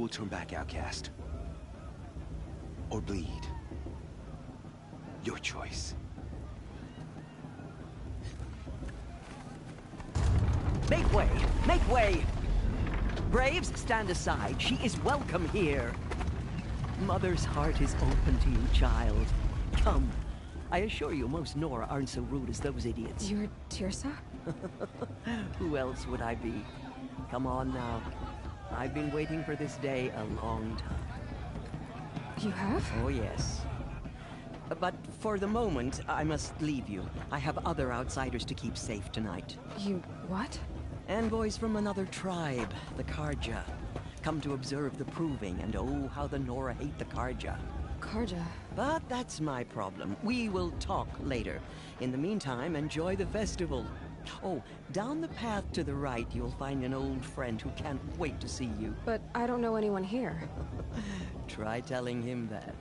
will turn back outcast. Or bleed. Your choice. Make way! Make way! Braves, stand aside. She is welcome here. Mother's heart is open to you, child. Come. I assure you, most Nora aren't so rude as those idiots. You're Teersa? Who else would I be? Come on now. I've been waiting for this day a long time. You have? Oh, yes. But for the moment, I must leave you. I have other outsiders to keep safe tonight. You... what? Envoys from another tribe, the Carja. Come to observe the proving, and oh, how the Nora hate the Carja. Carja? But that's my problem. We will talk later. In the meantime, enjoy the festival. Oh, down the path to the right, you'll find an old friend who can't wait to see you. But I don't know anyone here. Try telling him that.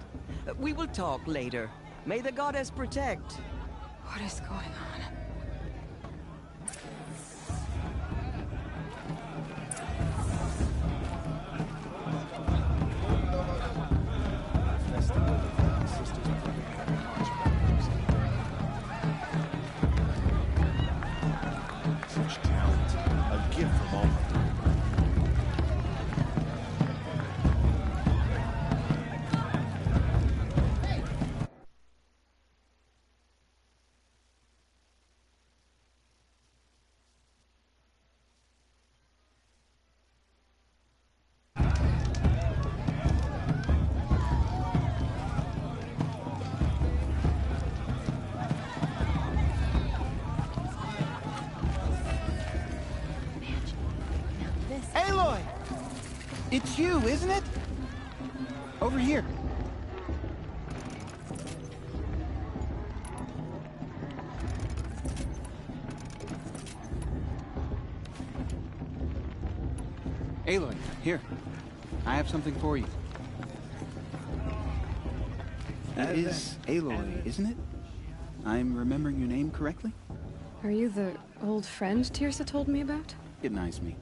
We will talk later. May the goddess protect. What is going on? Such talent. A gift from all. Aloy! It's you, isn't it? Over here. Aloy, here. I have something for you. It is Aloy, isn't it? I'm remembering your name correctly? Are you the old friend Teersa told me about? Recognize me.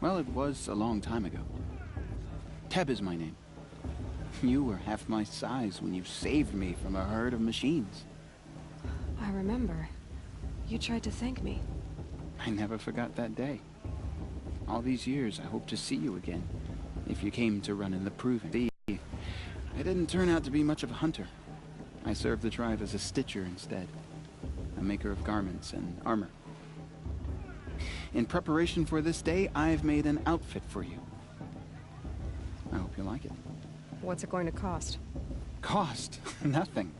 Well, it was a long time ago. Teb is my name. You were half my size when you saved me from a herd of machines. I remember. You tried to thank me. I never forgot that day. All these years, I hope to see you again, if you came to run in the proving. I didn't turn out to be much of a hunter. I served the tribe as a stitcher instead, a maker of garments and armor. In preparation for this day, I've made an outfit for you. I hope you like it. What's it going to cost? Cost? Nothing.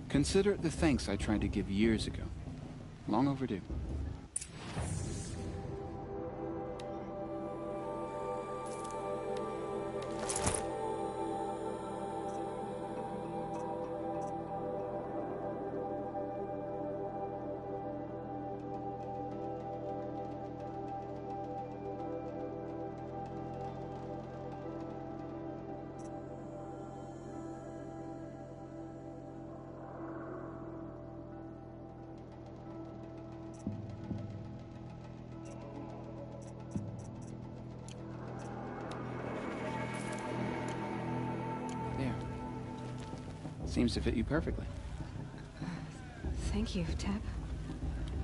Consider it the thanks I tried to give years ago. Long overdue. There. Seems to fit you perfectly. Thank you, Teb.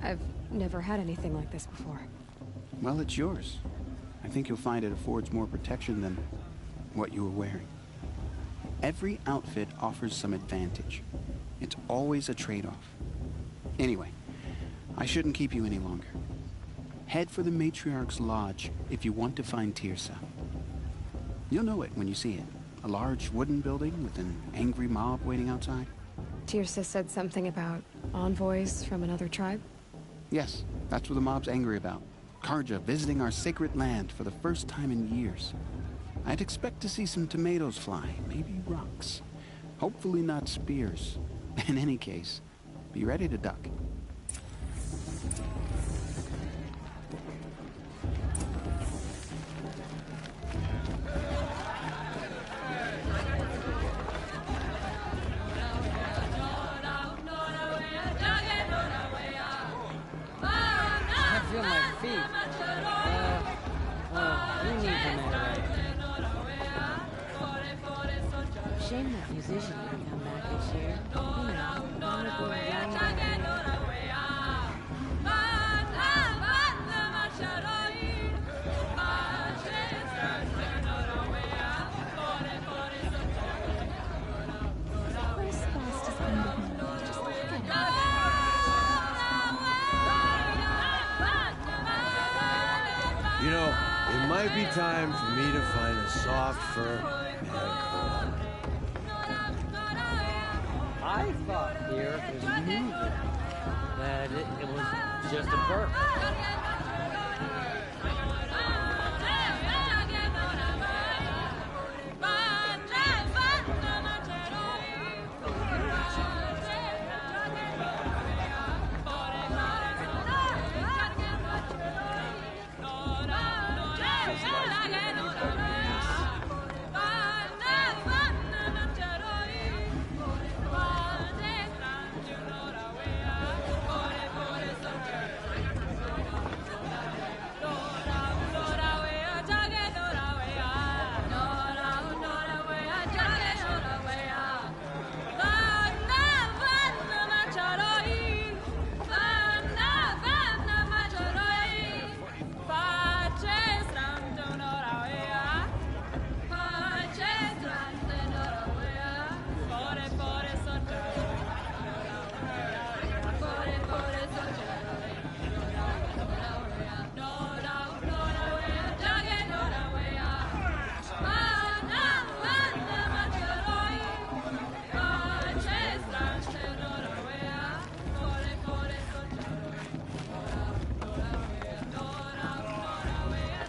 I've never had anything like this before. Well, it's yours. I think you'll find it affords more protection than what you were wearing. Every outfit offers some advantage. It's always a trade-off. Anyway, I shouldn't keep you any longer. Head for the Matriarch's Lodge if you want to find Teersa. You'll know it when you see it. A large wooden building with an angry mob waiting outside. Teersa said something about envoys from another tribe? Yes, that's what the mob's angry about. Carja visiting our sacred land for the first time in years. I'd expect to see some tomatoes fly, maybe rocks. Hopefully not spears. In any case, be ready to duck. I feel my feet. We need to make it right. might be time for me to find a soft fur and curl. I thought here was moving, that it was just a bird.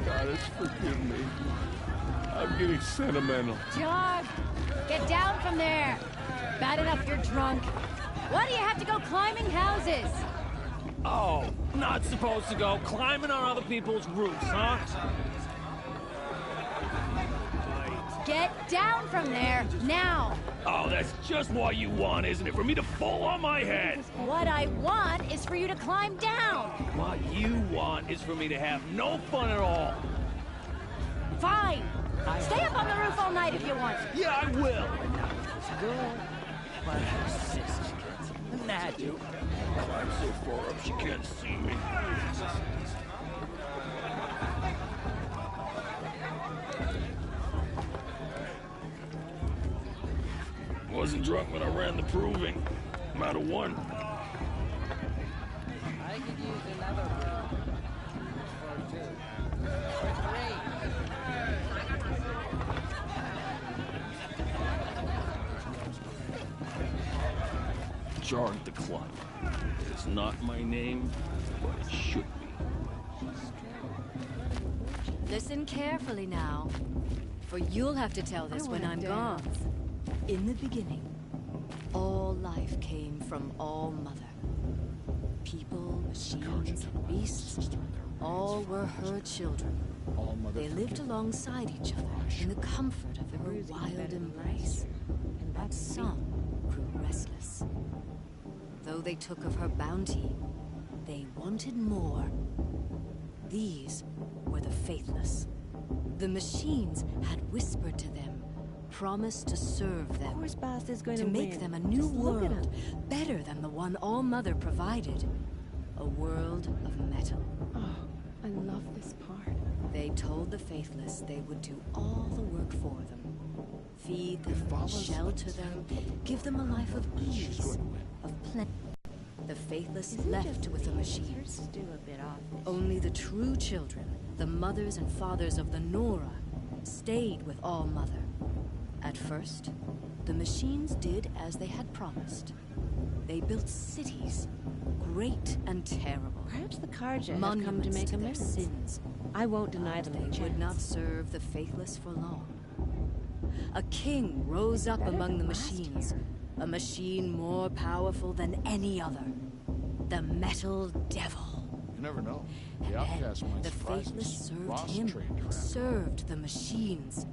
Goddess, forgive me. I'm getting sentimental. John, get down from there. Bad enough you're drunk. Why do you have to go climbing houses? Oh, not supposed to go climbing on other people's roofs, huh? Get down from there, now. Oh, that's just what you want, isn't it? For me to fall on my head. What I want is for you to climb down. What you want is for me to have no fun at all. Fine. Stay up on the roof all night if you want. Yeah, I will. Good, but her sister gets mad. I'm so far up she can't see me. Wasn't drunk when I ran the proving. I'm out of one. I could use another room. Or two. Or three. Jarg the Club. It's not my name, but it should be. Listen carefully now, for you'll have to tell this when I'm gone. In the beginning, all life came from All Mother. People, machines, and beasts, all were her children. They lived alongside each other in the comfort of her wild embrace. But some grew restless. Though they took of her bounty, they wanted more. These were the faithless. The machines had whispered to them, promised to serve them, to make them a new world, better than the one All Mother provided. A world of metal. Oh, I love this part. They told the faithless they would do all the work for them. Feed them, shelter them, give them a life of ease, of plenty. The faithless left with the machines. Only the true children, the mothers and fathers of the Nora, stayed with All Mother. At first, the machines did as they had promised. They built cities, great and terrible. Perhaps the Carja have come to Monuments make to their amends. sins. I won't deny But them a they would not chance. serve the faithless for long. A king rose up among the machines, a machine more powerful than any other. The Metal Devil. You never know. And The outcast then might the surprise faithless us. served Boss him, trained her after. served the machines.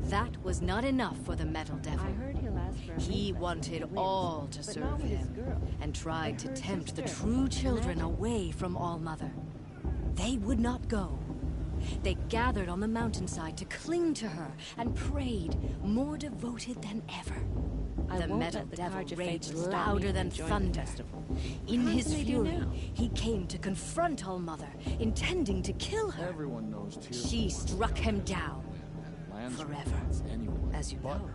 That was not enough for the Metal Devil. I heard he'll ask for a He ring wanted if he wins, all to but serve not with his him, girl. and tried to With her tempt the sister. true children Imagine. away from All Mother. They would not go. They gathered on the mountainside to cling to her and prayed, more devoted than ever. I The won't Metal let the Devil Carja raged faithless stop me louder from than enjoying the thunder. festival. In What his can they do fury, now? he came to confront All Mother, intending to kill her. Everyone knows tears. She struck him down, Lands forever. anyone. as you but know,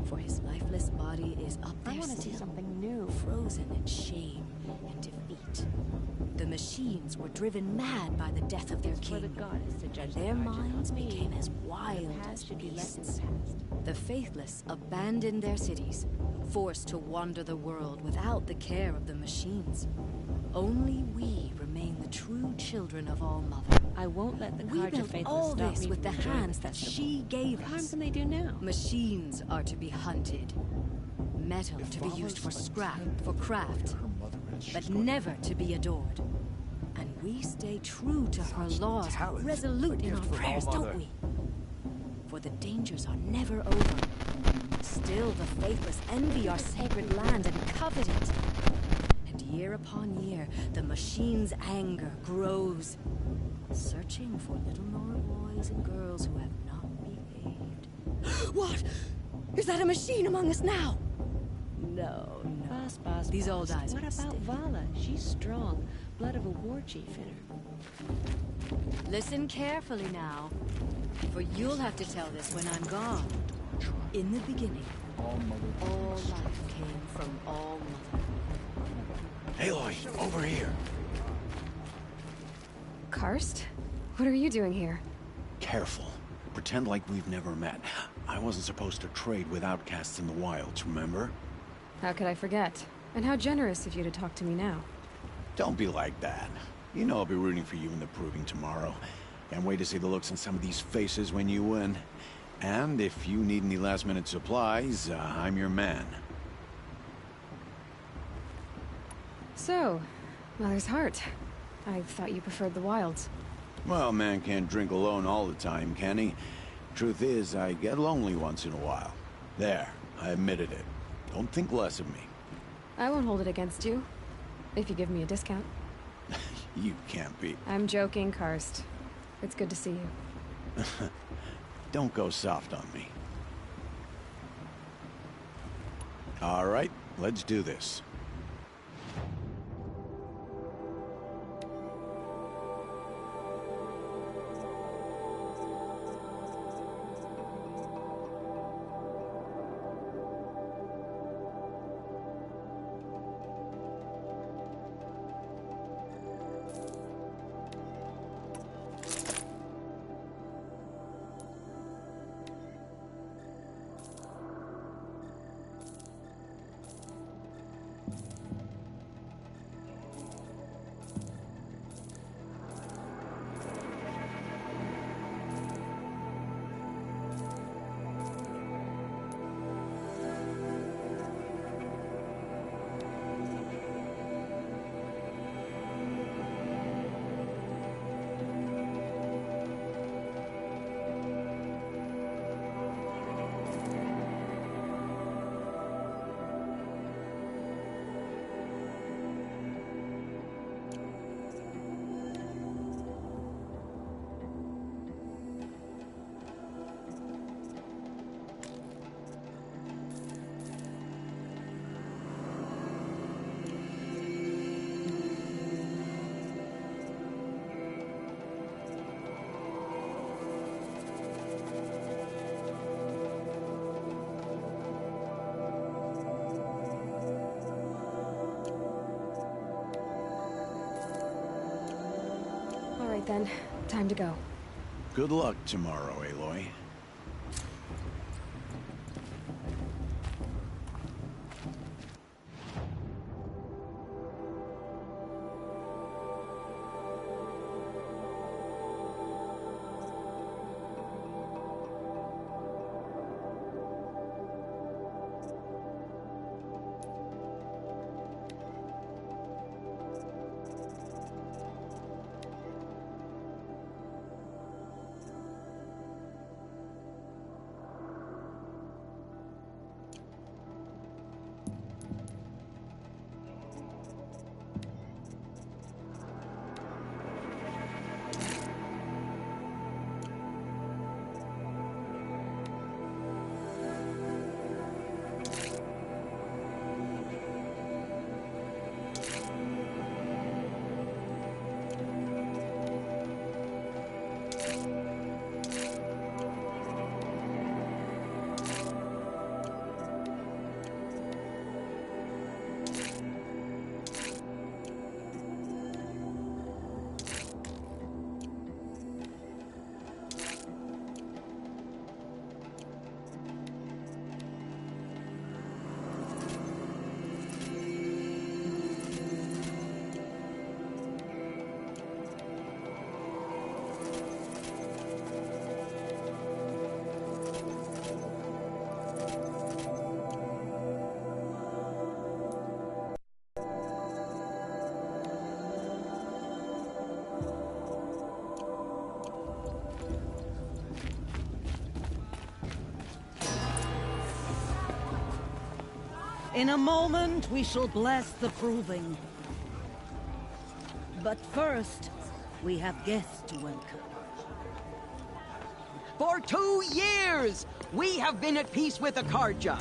for his lifeless body is up I there want to see still, something new. frozen in shame and defeat. The machines were driven mad by the death of their For the king, goddess to judge and the their Carja, minds not me. became as The wild past as should be left in the beasts. past. The faithless abandoned their cities, forced to wander the world without the care of the machines. Only we remain the true children of All Mother. I won't let the We Carja built faithless all stop this me with the from enjoying hands the that festival. she gave What harm us. can they do now? Machines are to be hunted. Metal If to be Vala's used for a scrap, tenth for of craft, her mother is, she's but going never to be adored. And we stay true to her Such laws, talent. resolute A in our gift from prayers, All don't Mother. we? For the dangers are never over. Still the faithless envy our sacred land and covet it. And year upon year, the machine's anger grows, searching for little Nora boys and girls who have not behaved. What? Is that a machine among us now? No. Boss, These boss. old eyes What are about mistaken. Vala? She's strong. Blood of a war chief in her. Listen carefully now, for you'll have to tell this when I'm gone. In the beginning, all mother. all life came from All Mother. Aloy, over here. Karst? What are you doing here? Careful. Pretend like we've never met. I wasn't supposed to trade with outcasts in the wilds, remember? How could I forget? And how generous of you to talk to me now. Don't be like that. You know I'll be rooting for you in the proving tomorrow. Can't wait to see the looks on some of these faces when you win. And if you need any last-minute supplies, I'm your man. So, Mother's Heart. I thought you preferred the wilds. Well, man can't drink alone all the time, can he? Truth is, I get lonely once in a while. There, I admitted it. Don't think less of me. I won't hold it against you. If you give me a discount. You can't be. I'm joking, Karst. It's good to see you. Don't go soft on me. All right, let's do this. All right then, time to go. Good luck tomorrow, Aloy. In a moment, we shall bless the proving. But first, we have guests to welcome. For 2 years, we have been at peace with Akarja.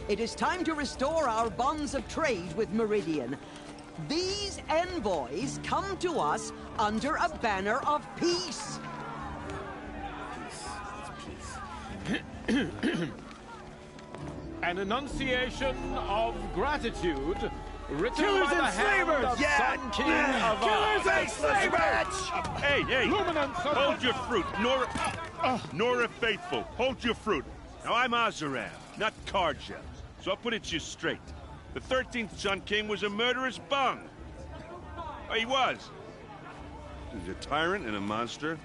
It is time to restore our bonds of trade with Meridian. These envoys come to us under a banner of peace. An enunciation of gratitude written Killers by the and hand slavers! of Sun King of Killers and slavers! Hey, hey! Luminance of Hold your fruit, Nora Faithful. Hold your fruit. Now I'm Azaram, not Karja, so I'll put it to you straight. The 13th Sun King was a murderous bung. Oh, he was. He was a tyrant and a monster.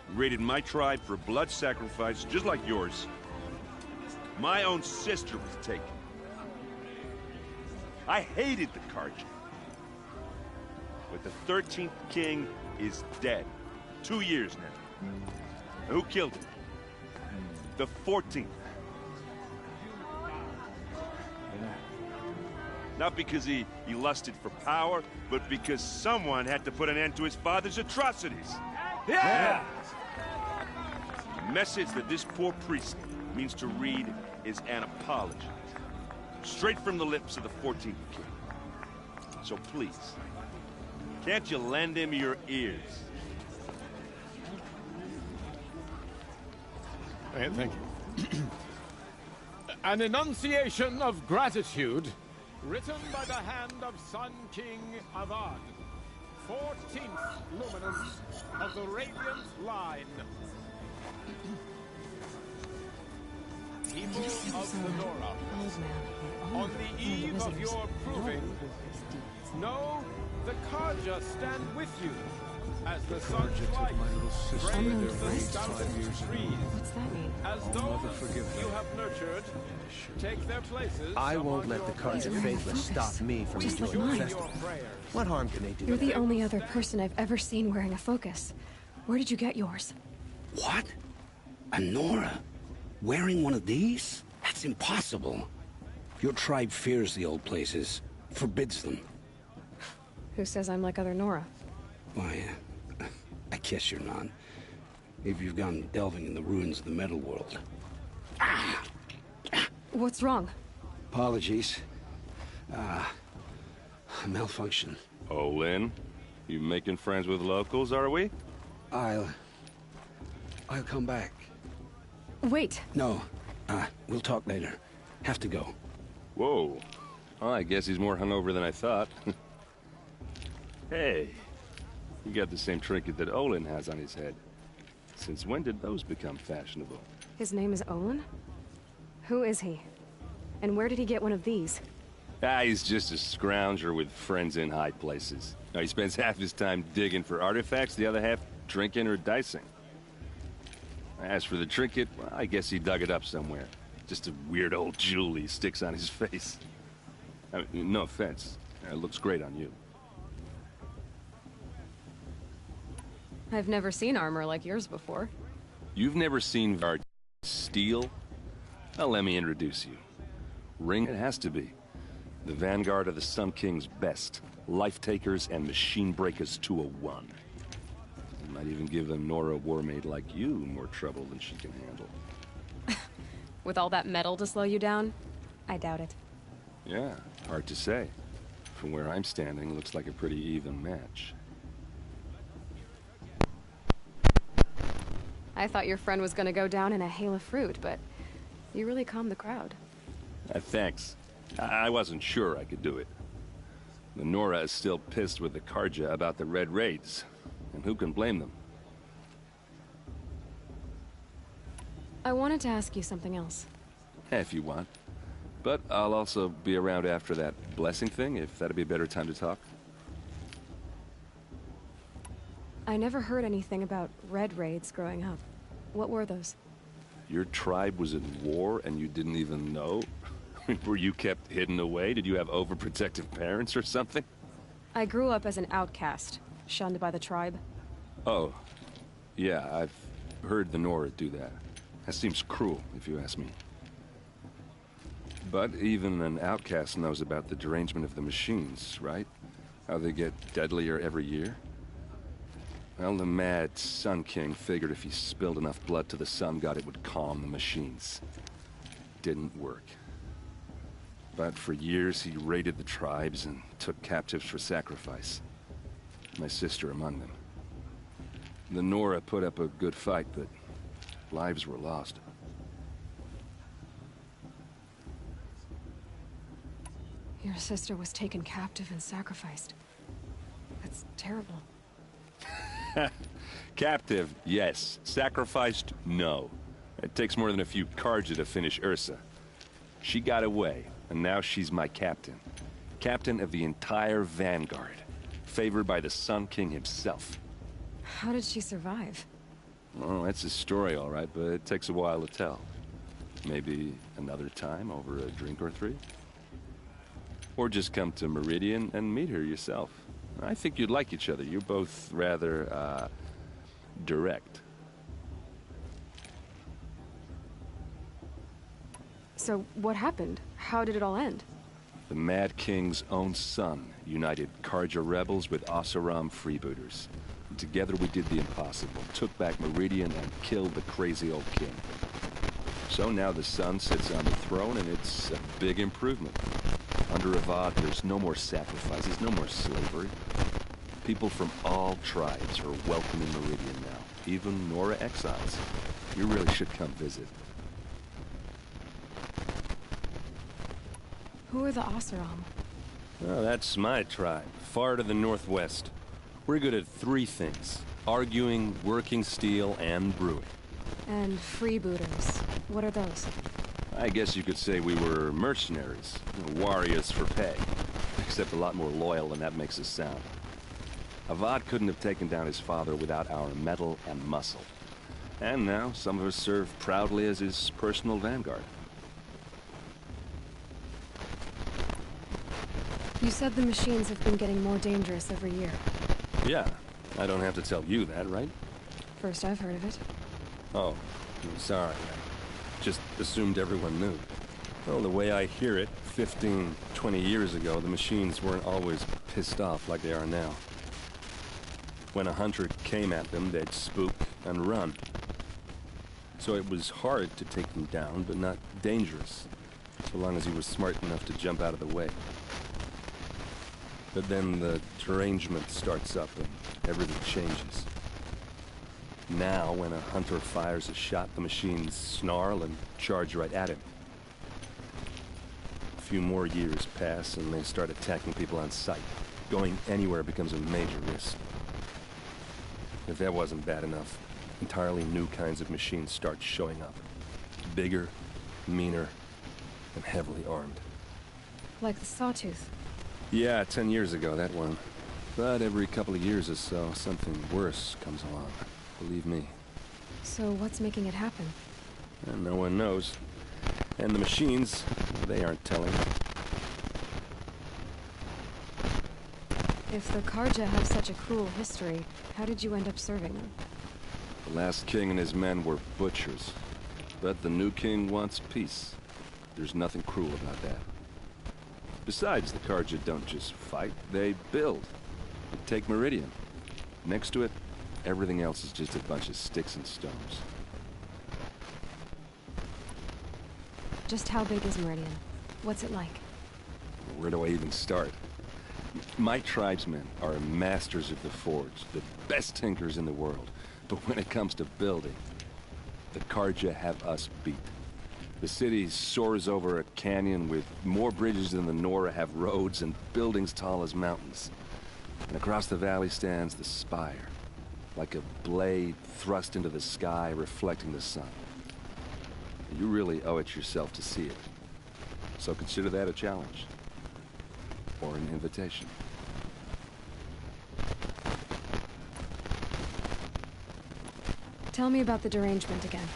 He raided my tribe for blood sacrifice, just like yours. My own sister was taken. I hated the Karja. But the 13th king is dead. 2 years now. And who killed him? The 14th. Not because he lusted for power, but because someone had to put an end to his father's atrocities. Yeah! The message that this poor priest means to read is an apology. Straight from the lips of the 14th king. So please, can't you lend him your ears? Thank you. An enunciation of gratitude written by the hand of Sun King Avad, 14th luminance of the Radiant Line. People of Lenora, on the eve of your proving, know the Karja stand with you as the sun's light brings the scouted trees. What's that mean? As those you have nurtured take their places. I won't let the Karja Faithless stop me from Just like enjoying the mine. festival. What harm can they do? You're the only other person I've ever seen wearing a focus. Where did you get yours? What? A Nora? Wearing one of these? That's impossible. Your tribe fears the old places, forbids them. Who says I'm like other Nora? Why, I guess you're not. If you've gone delving in the ruins of the metal world. What's wrong? Apologies. Malfunction. Oh, Lynn, you making friends with locals, are we? I'll come back. Wait. No. We'll talk later. Have to go. Whoa. Well, I guess he's more hungover than I thought. Hey, you got the same trinket that Olin has on his head. Since when did those become fashionable? His name is Olin? Who is he? And where did he get one of these? He's just a scrounger with friends in high places. Now, he spends half his time digging for artifacts, the other half drinking or dicing. As for the trinket, well, I guess he dug it up somewhere. Just a weird old jewel he sticks on his face. I mean, no offense. It looks great on you. I've never seen armor like yours before. You've never seen Vard steel? Well, let me introduce you. Ring it has to be. The vanguard of the Sun King's best. Life-takers and machine breakers to a one. Might even give a Nora Warmaid like you more trouble than she can handle. With all that metal to slow you down? I doubt it. Yeah, hard to say. From where I'm standing, looks like a pretty even match. I thought your friend was gonna go down in a hail of fruit, but you really calmed the crowd. Thanks. I wasn't sure I could do it. The Nora is still pissed with the Karja about the Red Raids. And who can blame them? I wanted to ask you something else. If you want. But I'll also be around after that blessing thing, if that'd be a better time to talk. I never heard anything about Red Raids growing up. What were those? Your tribe was at war and you didn't even know? Were you kept hidden away? Did you have overprotective parents or something? I grew up as an outcast, shunned by the tribe. Oh, yeah, I've heard the Nora do that. That seems cruel, if you ask me. But even an outcast knows about the derangement of the machines, right? How they get deadlier every year? Well, the mad Sun King figured if he spilled enough blood to the Sun God, it would calm the machines. Didn't work. But for years, he raided the tribes and took captives for sacrifice. My sister among them. The Nora put up a good fight, but lives were lost. Your sister was taken captive and sacrificed. That's terrible. Captive, yes. Sacrificed, no. It takes more than a few Carja to finish Ursa. She got away, and now she's my captain. Captain of the entire Vanguard. Favored by the Sun King himself. How did she survive? Oh, that's a story, all right, but it takes a while to tell. Maybe another time over a drink or three? Or just come to Meridian and meet her yourself. I think you'd like each other. You're both rather, direct. So, what happened? How did it all end? The Mad King's own son united Carja rebels with Oseram freebooters. And together we did the impossible, took back Meridian and killed the crazy old king. So now the son sits on the throne and it's a big improvement. Under Avad, there's no more sacrifices, no more slavery. People from all tribes are welcome in Meridian now, even Nora exiles. You really should come visit. Who are the Oseram? Oh, that's my tribe, far to the northwest. We're good at three things: arguing, working steel, and brewing. And freebooters. What are those? I guess you could say we were mercenaries, warriors for pay, except a lot more loyal than that makes us sound. Avad couldn't have taken down his father without our metal and muscle. And now, some of us serve proudly as his personal vanguard. You said the machines have been getting more dangerous every year. Yeah, I don't have to tell you that, right? First I've heard of it. Oh, I'm sorry. I just assumed everyone knew. Well, the way I hear it, 15, 20 years ago, the machines weren't always pissed off like they are now. When a hunter came at them, they'd spook and run. So it was hard to take them down, but not dangerous, so long as he was smart enough to jump out of the way. But then the derangement starts up and everything changes. Now, when a hunter fires a shot, the machines snarl and charge right at him. A few more years pass and they start attacking people on sight. Going anywhere becomes a major risk. If that wasn't bad enough, entirely new kinds of machines start showing up. Bigger, meaner, and heavily armed. Like the Sawtooth. Yeah, 10 years ago, that one. But every couple of years or so, something worse comes along. Believe me. So what's making it happen? And no one knows. And the machines, they aren't telling. If the Carja have such a cruel history, how did you end up serving them? The last king and his men were butchers. But the new king wants peace. There's nothing cruel about that. Besides, the Carja don't just fight, they build. They take Meridian. Next to it, everything else is just a bunch of sticks and stones. Just how big is Meridian? What's it like? Where do I even start? My tribesmen are masters of the forge, the best tinkers in the world. But when it comes to building, the Carja have us beat. The city soars over a canyon with more bridges than the Nora have roads and buildings tall as mountains. And across the valley stands the spire, like a blade thrust into the sky reflecting the sun. You really owe it yourself to see it. So consider that a challenge. Or an invitation. Tell me about the derangement again.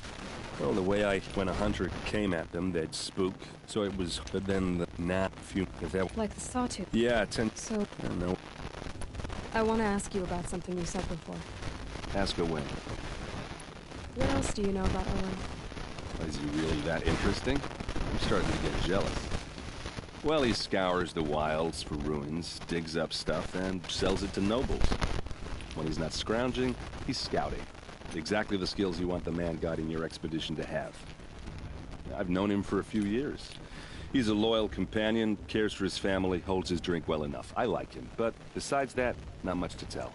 Well, the way when a hunter came at them, they'd spook. So it was, but then the if that... Like the Sawtooth? Yeah, So... I don't know. I want to ask you about something you said before. Ask away. What else do you know about Owen? Is he really that interesting? I'm starting to get jealous. Well, he scours the wilds for ruins, digs up stuff, and sells it to nobles. When he's not scrounging, he's scouting. Exactly the skills you want the man guiding your expedition to have. I've known him for a few years. He's a loyal companion, cares for his family, holds his drink well enough. I like him, but besides that, not much to tell.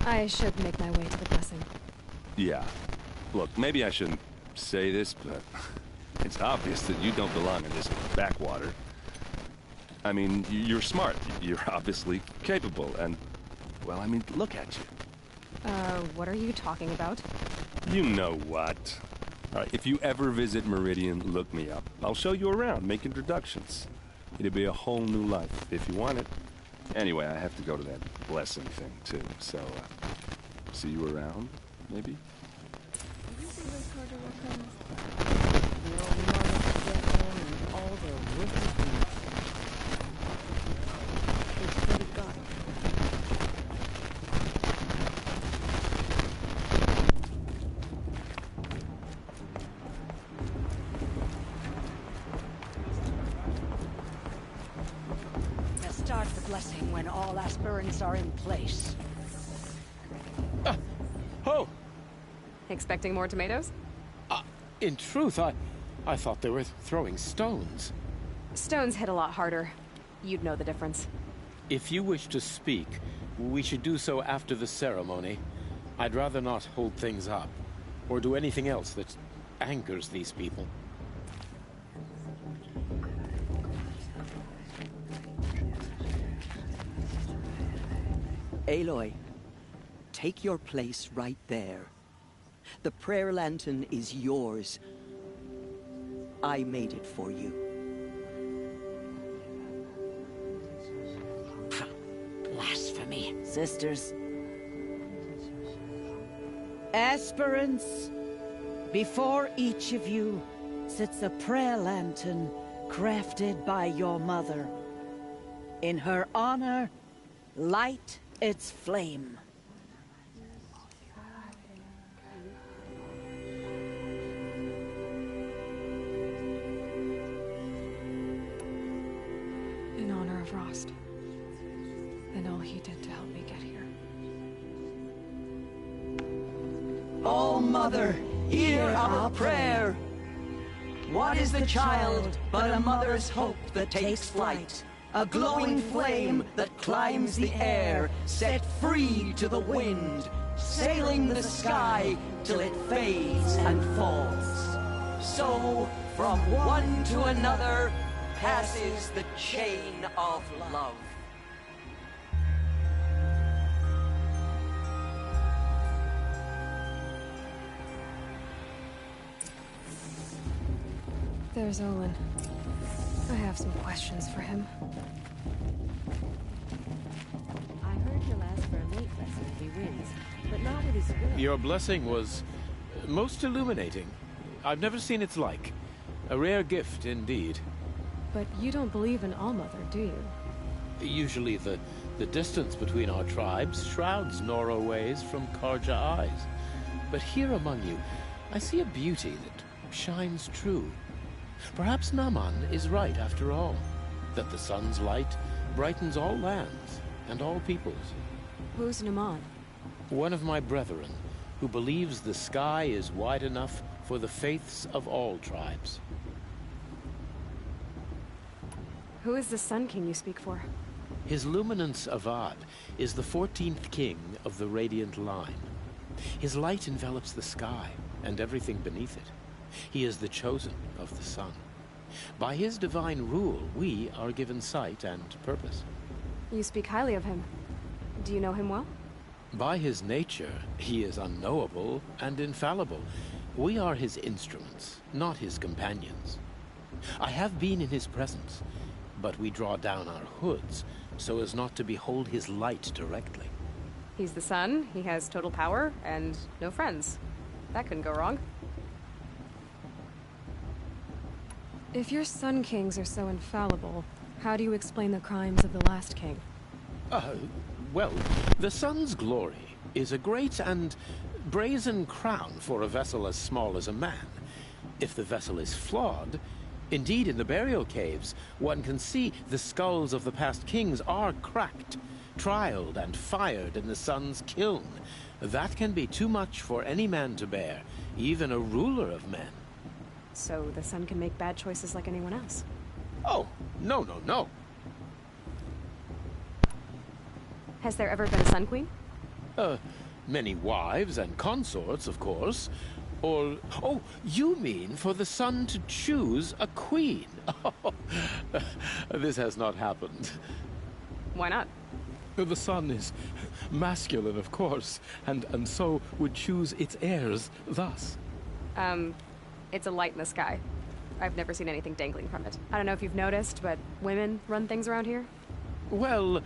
I should make my way to the blessing. Yeah. Look, maybe I shouldn't say this, but it's obvious that you don't belong in this backwater. I mean, you're smart. You're obviously capable, and, well, I mean, look at you. What are you talking about? You know what. All right, if you ever visit Meridian, look me up. I'll show you around, make introductions. It'll be a whole new life, if you want it. Anyway, I have to go to that blessing thing, too, so, see you around, maybe? Start the blessing when all aspirants are in place. Oh! Expecting more tomatoes? In truth, I thought they were throwing stones. Stones hit a lot harder. You'd know the difference. If you wish to speak, we should do so after the ceremony. I'd rather not hold things up, or do anything else that angers these people. Aloy, take your place right there. The prayer lantern is yours. I made it for you. Blasphemy. Sisters. Aspirants, before each of you sits a prayer lantern crafted by your mother. In her honor, light its flame. In honor of Rost. And all he did to help me get here. Oh, Mother, hear our prayer. What is the child but a mother's hope that takes flight? A glowing flame that climbs the air, set free to the wind, sailing the sky till it fades and falls. So, from one to another, passes the chain of love. There's Olin. I have some questions for him. I heard he'll ask for a mate blessing if he wins, but not with his will. Your blessing was most illuminating. I've never seen its like. A rare gift indeed. But you don't believe in Allmother, do you? Usually the distance between our tribes shrouds Nora ways from Karja eyes. But here among you, I see a beauty that shines true. Perhaps Naman is right after all, that the sun's light brightens all lands and all peoples. Who's Naman? One of my brethren, who believes the sky is wide enough for the faiths of all tribes. Who is the Sun King you speak for? His Luminance Avad is the 14th king of the Radiant Line. His light envelops the sky and everything beneath it. He is the chosen of the sun. By his divine rule, we are given sight and purpose. You speak highly of him. Do you know him well? By his nature, he is unknowable and infallible. We are his instruments, not his companions. I have been in his presence, but we draw down our hoods so as not to behold his light directly. He's the sun, he has total power, and no friends. That couldn't go wrong. If your Sun Kings are so infallible, how do you explain the crimes of the last king? Well, the sun's glory is a great and brazen crown for a vessel as small as a man. if the vessel is flawed. Indeed, in the burial caves, one can see the skulls of the past kings are cracked, trialed and fired in the sun's kiln. That can be too much for any man to bear, even a ruler of men. So the sun can make bad choices like anyone else? Oh, no, no, no. Has there ever been a Sun Queen? Many wives and consorts, of course. Or, oh, you mean for the sun to choose a queen? This has not happened. Why not? The sun is masculine, of course, and so would choose its heirs thus. It's a light in the sky. I've never seen anything dangling from it. I don't know if you've noticed, but women run things around here? Well,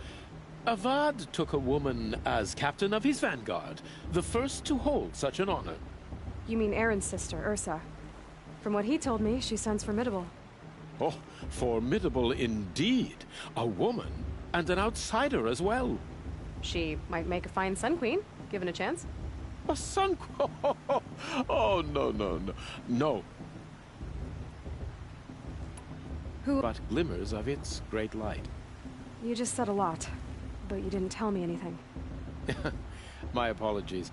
Avad took a woman as captain of his vanguard, the first to hold such an honor. You mean Aaron's sister, Ursa. From what he told me, she sounds formidable. Oh, formidable indeed. A woman, and an outsider as well. She might make a fine Sun Queen, given a chance. A Sun Queen? Oh, no, no, no. No. Who? But glimmers of its great light. You just said a lot, but you didn't tell me anything. My apologies.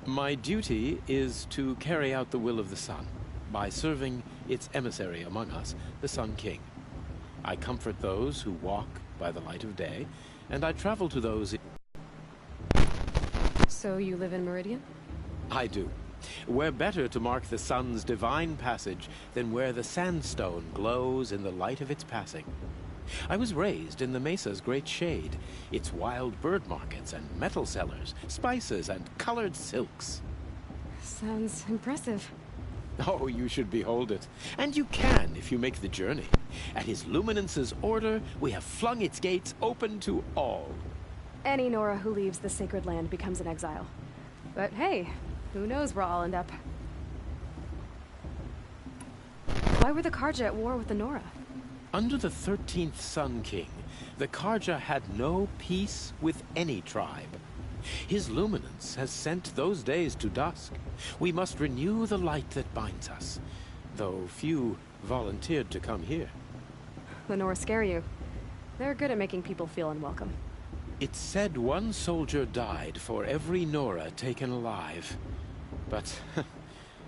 My duty is to carry out the will of the sun by serving its emissary among us, the Sun King. I comfort those who walk by the light of day, and I travel to those... So you live in Meridian? I do. Where better to mark the sun's divine passage than where the sandstone glows in the light of its passing. I was raised in the mesa's great shade, its wild bird markets and metal cellars, spices and colored silks. Sounds impressive. Oh, you should behold it. And you can if you make the journey. At His Luminance's order, we have flung its gates open to all. Any Nora who leaves the sacred land becomes an exile. But hey, who knows where I'll end up. Why were the Karja at war with the Nora? Under the 13th Sun King, the Karja had no peace with any tribe. His Luminance has sent those days to dusk. We must renew the light that binds us, though few volunteered to come here. The Nora scare you. They're good at making people feel unwelcome. It's said one soldier died for every Nora taken alive. But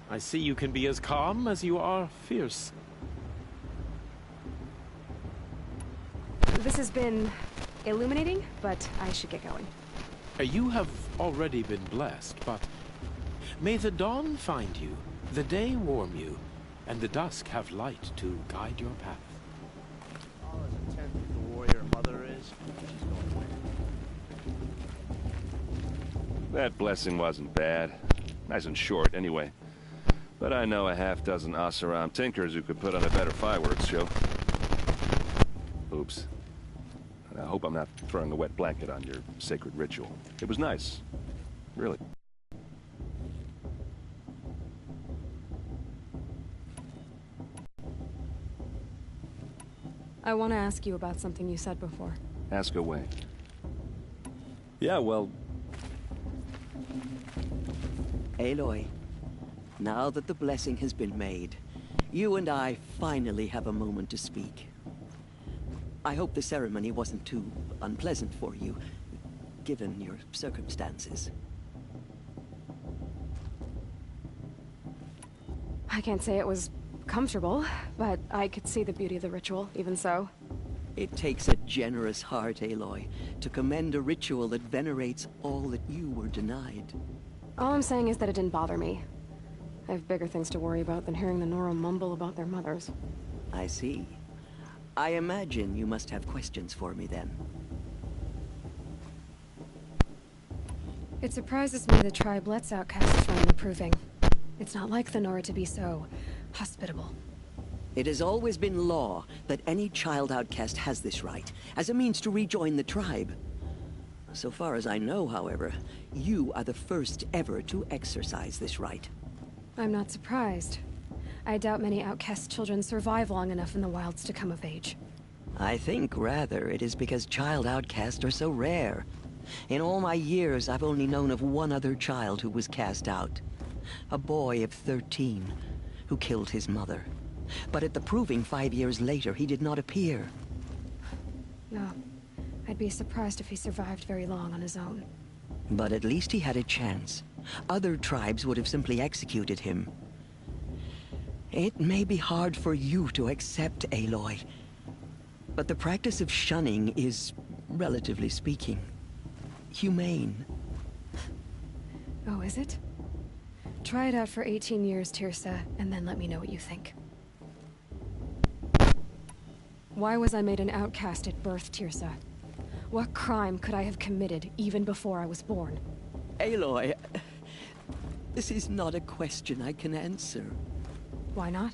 I see you can be as calm as you are fierce. This has been illuminating, but I should get going. You have already been blessed, but may the dawn find you, the day warm you, and the dusk have light to guide your path. All as intent as the warrior mother is, she's going to win. That blessing wasn't bad. Nice and short, anyway. But I know a half-dozen Oseram tinkers who could put on a better fireworks show. Oops. I hope I'm not throwing a wet blanket on your sacred ritual. It was nice. Really. I want to ask you about something you said before. Ask away. Yeah, well... Aloy, now that the blessing has been made, you and I finally have a moment to speak. I hope the ceremony wasn't too unpleasant for you, given your circumstances. I can't say it was comfortable, but I could see the beauty of the ritual, even so. It takes a generous heart, Aloy, to commend a ritual that venerates all that you were denied. All I'm saying is that it didn't bother me. I have bigger things to worry about than hearing the Nora mumble about their mothers. I see. I imagine you must have questions for me, then. It surprises me the tribe lets outcasts run the proving. It's not like the Nora to be so hospitable. It has always been law that any child outcast has this right, as a means to rejoin the tribe. So far as I know, however, you are the first ever to exercise this right. I'm not surprised. I doubt many outcast children survive long enough in the wilds to come of age. I think, rather, it is because child outcasts are so rare. In all my years, I've only known of one other child who was cast out. A boy of 13, who killed his mother. But at the proving 5 years later, he did not appear. No. I'd be surprised if he survived very long on his own. But at least he had a chance. Other tribes would have simply executed him. It may be hard for you to accept, Aloy, but the practice of shunning is, relatively speaking, humane. Oh, is it? Try it out for 18 years, Tirsa, and then let me know what you think. Why was I made an outcast at birth, Tirsa? What crime could I have committed even before I was born? Aloy, this is not a question I can answer. Why not?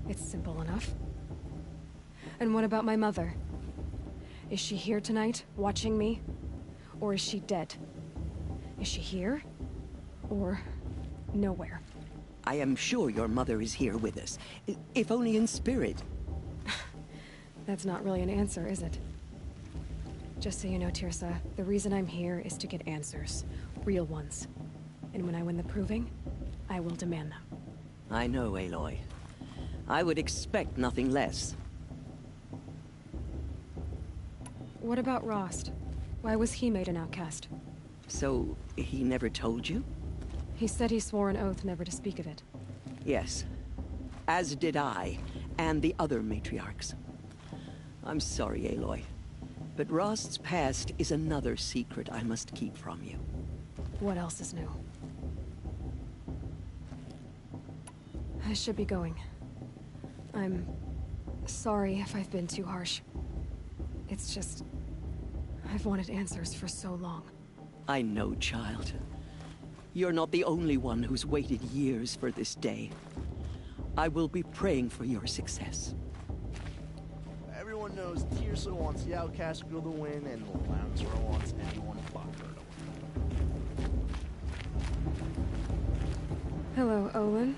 It's simple enough. And what about my mother? Is she here tonight, watching me? Or is she dead? Is she here? Or nowhere? I am sure your mother is here with us, if only in spirit. That's not really an answer, is it? Just so you know, Tirsa, the reason I'm here is to get answers. Real ones. And when I win the proving, I will demand them. I know, Aloy. I would expect nothing less. What about Rost? Why was he made an outcast? So, he never told you? He said he swore an oath never to speak of it. Yes. As did I, and the other matriarchs. I'm sorry, Aloy, but Rost's past is another secret I must keep from you. What else is new? I should be going. I'm sorry if I've been too harsh. It's just... I've wanted answers for so long. I know, child. You're not the only one who's waited years for this day. I will be praying for your success. Everyone knows Tirsa wants the outcast girl to win, and Lancera wants anyone but her to win. Hello, Olin.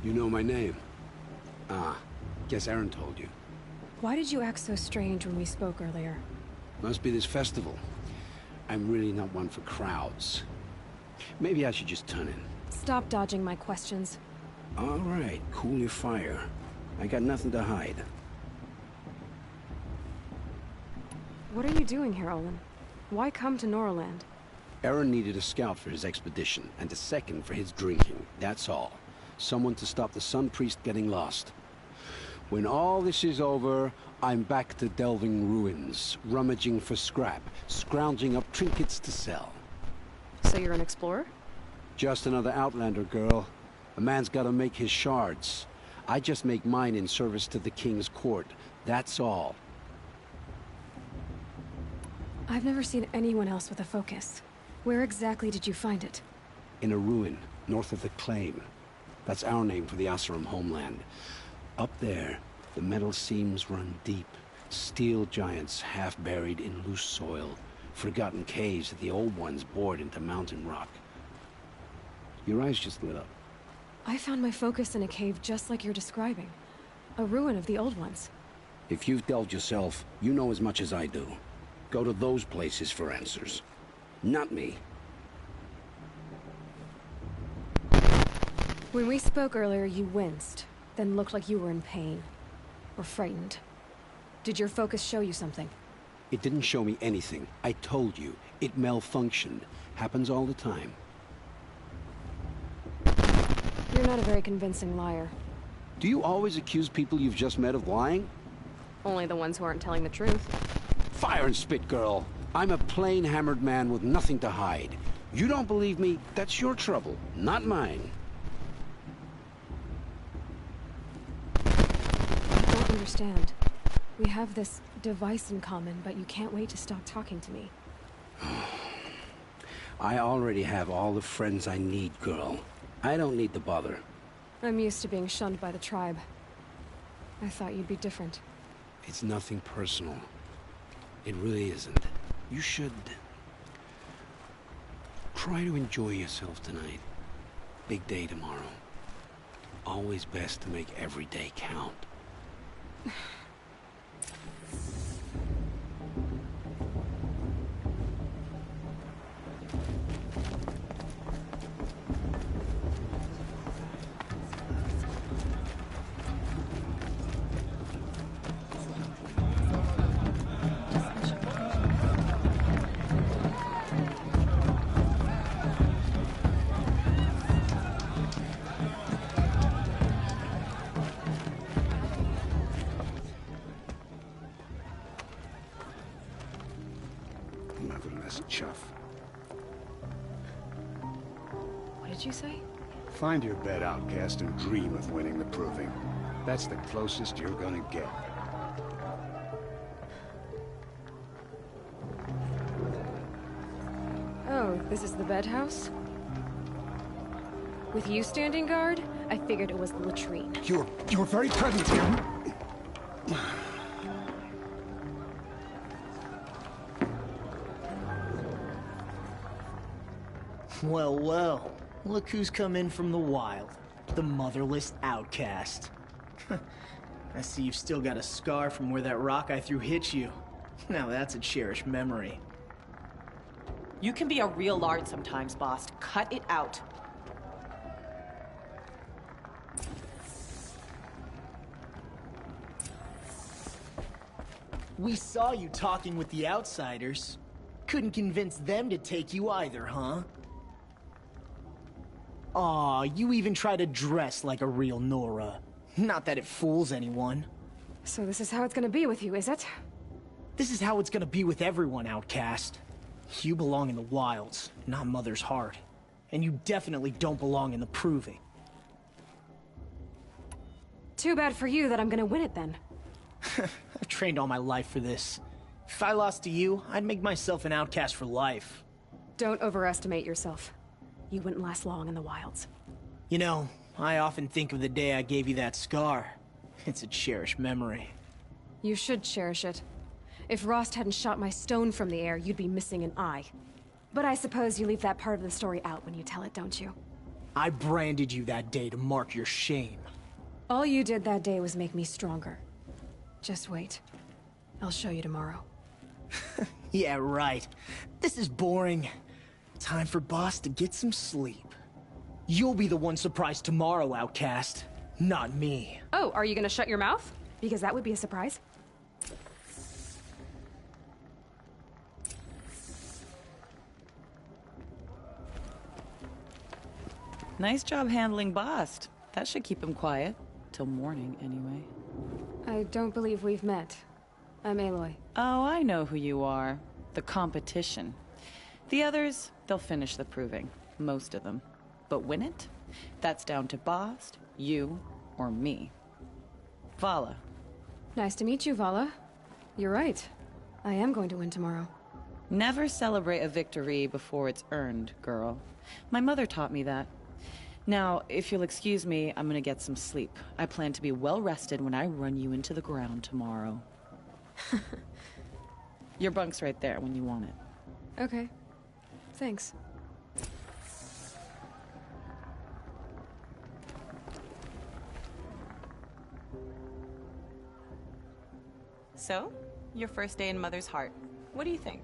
You know my name? Ah, guess Aaron told you. Why did you act so strange when we spoke earlier? Must be this festival. I'm really not one for crowds. Maybe I should just turn in. Stop dodging my questions. All right, cool your fire. I got nothing to hide. What are you doing here, Olin? Why come to Noraland? Aaron needed a scout for his expedition, and a second for his drinking. That's all. Someone to stop the Sun Priest getting lost. When all this is over, I'm back to delving ruins, rummaging for scrap, scrounging up trinkets to sell. So you're an explorer? Just another Outlander, girl. A man's gotta make his shards. I just make mine in service to the King's court. That's all. I've never seen anyone else with a focus. Where exactly did you find it? In a ruin, north of the Claim. That's our name for the Oseram homeland. Up there, the metal seams run deep. Steel giants half buried in loose soil. Forgotten caves that the old ones bored into mountain rock. Your eyes just lit up. I found my focus in a cave just like you're describing. A ruin of the old ones. If you've delved yourself, you know as much as I do. Go to those places for answers. Not me. When we spoke earlier, you winced, then looked like you were in pain. Or frightened. Did your focus show you something? It didn't show me anything. I told you. It malfunctioned. Happens all the time. You're not a very convincing liar. Do you always accuse people you've just met of lying? Only the ones who aren't telling the truth. Fire and spit, girl. I'm a plain hammered man with nothing to hide. You don't believe me, that's your trouble, not mine. I don't understand. We have this device in common, but you can't wait to stop talking to me. I already have all the friends I need, girl. I don't need the bother. I'm used to being shunned by the tribe. I thought you'd be different. It's nothing personal. It really isn't. You should... try to enjoy yourself tonight. Big day tomorrow. Always best to make every day count. Dishonest chuff. What did you say? Find your bed, outcast, and dream of winning the proving. That's the closest you're gonna get. Oh, this is the bed house? With you standing guard, I figured it was the latrine. You're very present here. Well, well. Look who's come in from the wild. The motherless outcast. I see you've still got a scar from where that rock I threw hit you. Now that's a cherished memory. You can be a real lard sometimes, boss. Cut it out. We saw you talking with the outsiders. Couldn't convince them to take you either, huh? Aw, you even try to dress like a real Nora. Not that it fools anyone. So this is how it's gonna be with you, is it? This is how it's gonna be with everyone, outcast. You belong in the wilds, not Mother's heart. And you definitely don't belong in the proving. Too bad for you that I'm gonna win it then. I've trained all my life for this. If I lost to you, I'd make myself an outcast for life. Don't overestimate yourself. You wouldn't last long in the wilds. You know, I often think of the day I gave you that scar. It's a cherished memory. You should cherish it. If Rost hadn't shot my stone from the air, you'd be missing an eye. But I suppose you leave that part of the story out when you tell it, don't you? I branded you that day to mark your shame. All you did that day was make me stronger. Just wait. I'll show you tomorrow. Yeah, right. This is boring. Time for Boss to get some sleep. You'll be the one surprised tomorrow, outcast. Not me. Oh, are you gonna shut your mouth? Because that would be a surprise. Nice job handling Bast. That should keep him quiet. Till morning, anyway. I don't believe we've met. I'm Aloy. Oh, I know who you are. The competition. The others, they'll finish the proving. Most of them. But win it? That's down to Bast, you, or me. Vala. Nice to meet you, Vala. You're right. I am going to win tomorrow. Never celebrate a victory before it's earned, girl. My mother taught me that. Now, if you'll excuse me, I'm gonna get some sleep. I plan to be well rested when I run you into the ground tomorrow. Your bunk's right there when you want it. Okay. Thanks. So, your first day in Mother's heart. What do you think?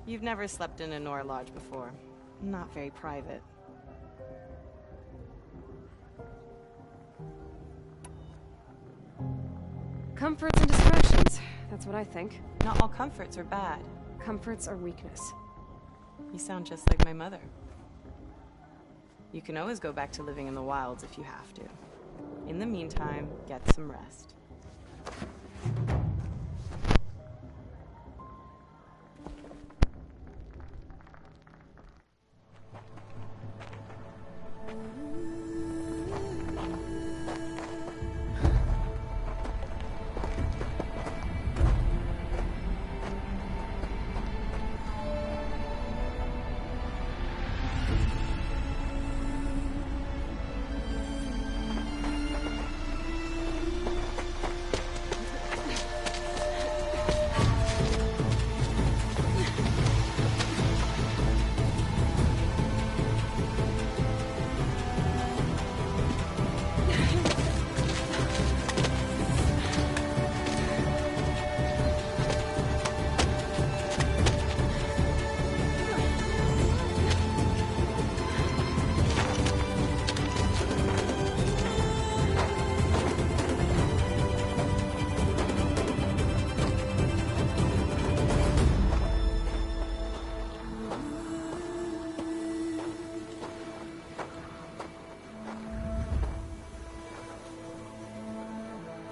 You've never slept in a Nora lodge before. Not very private. Comforts and distractions. That's what I think. Not all comforts are bad. Comforts are weakness. You sound just like my mother. You can always go back to living in the wilds if you have to. In the meantime, get some rest.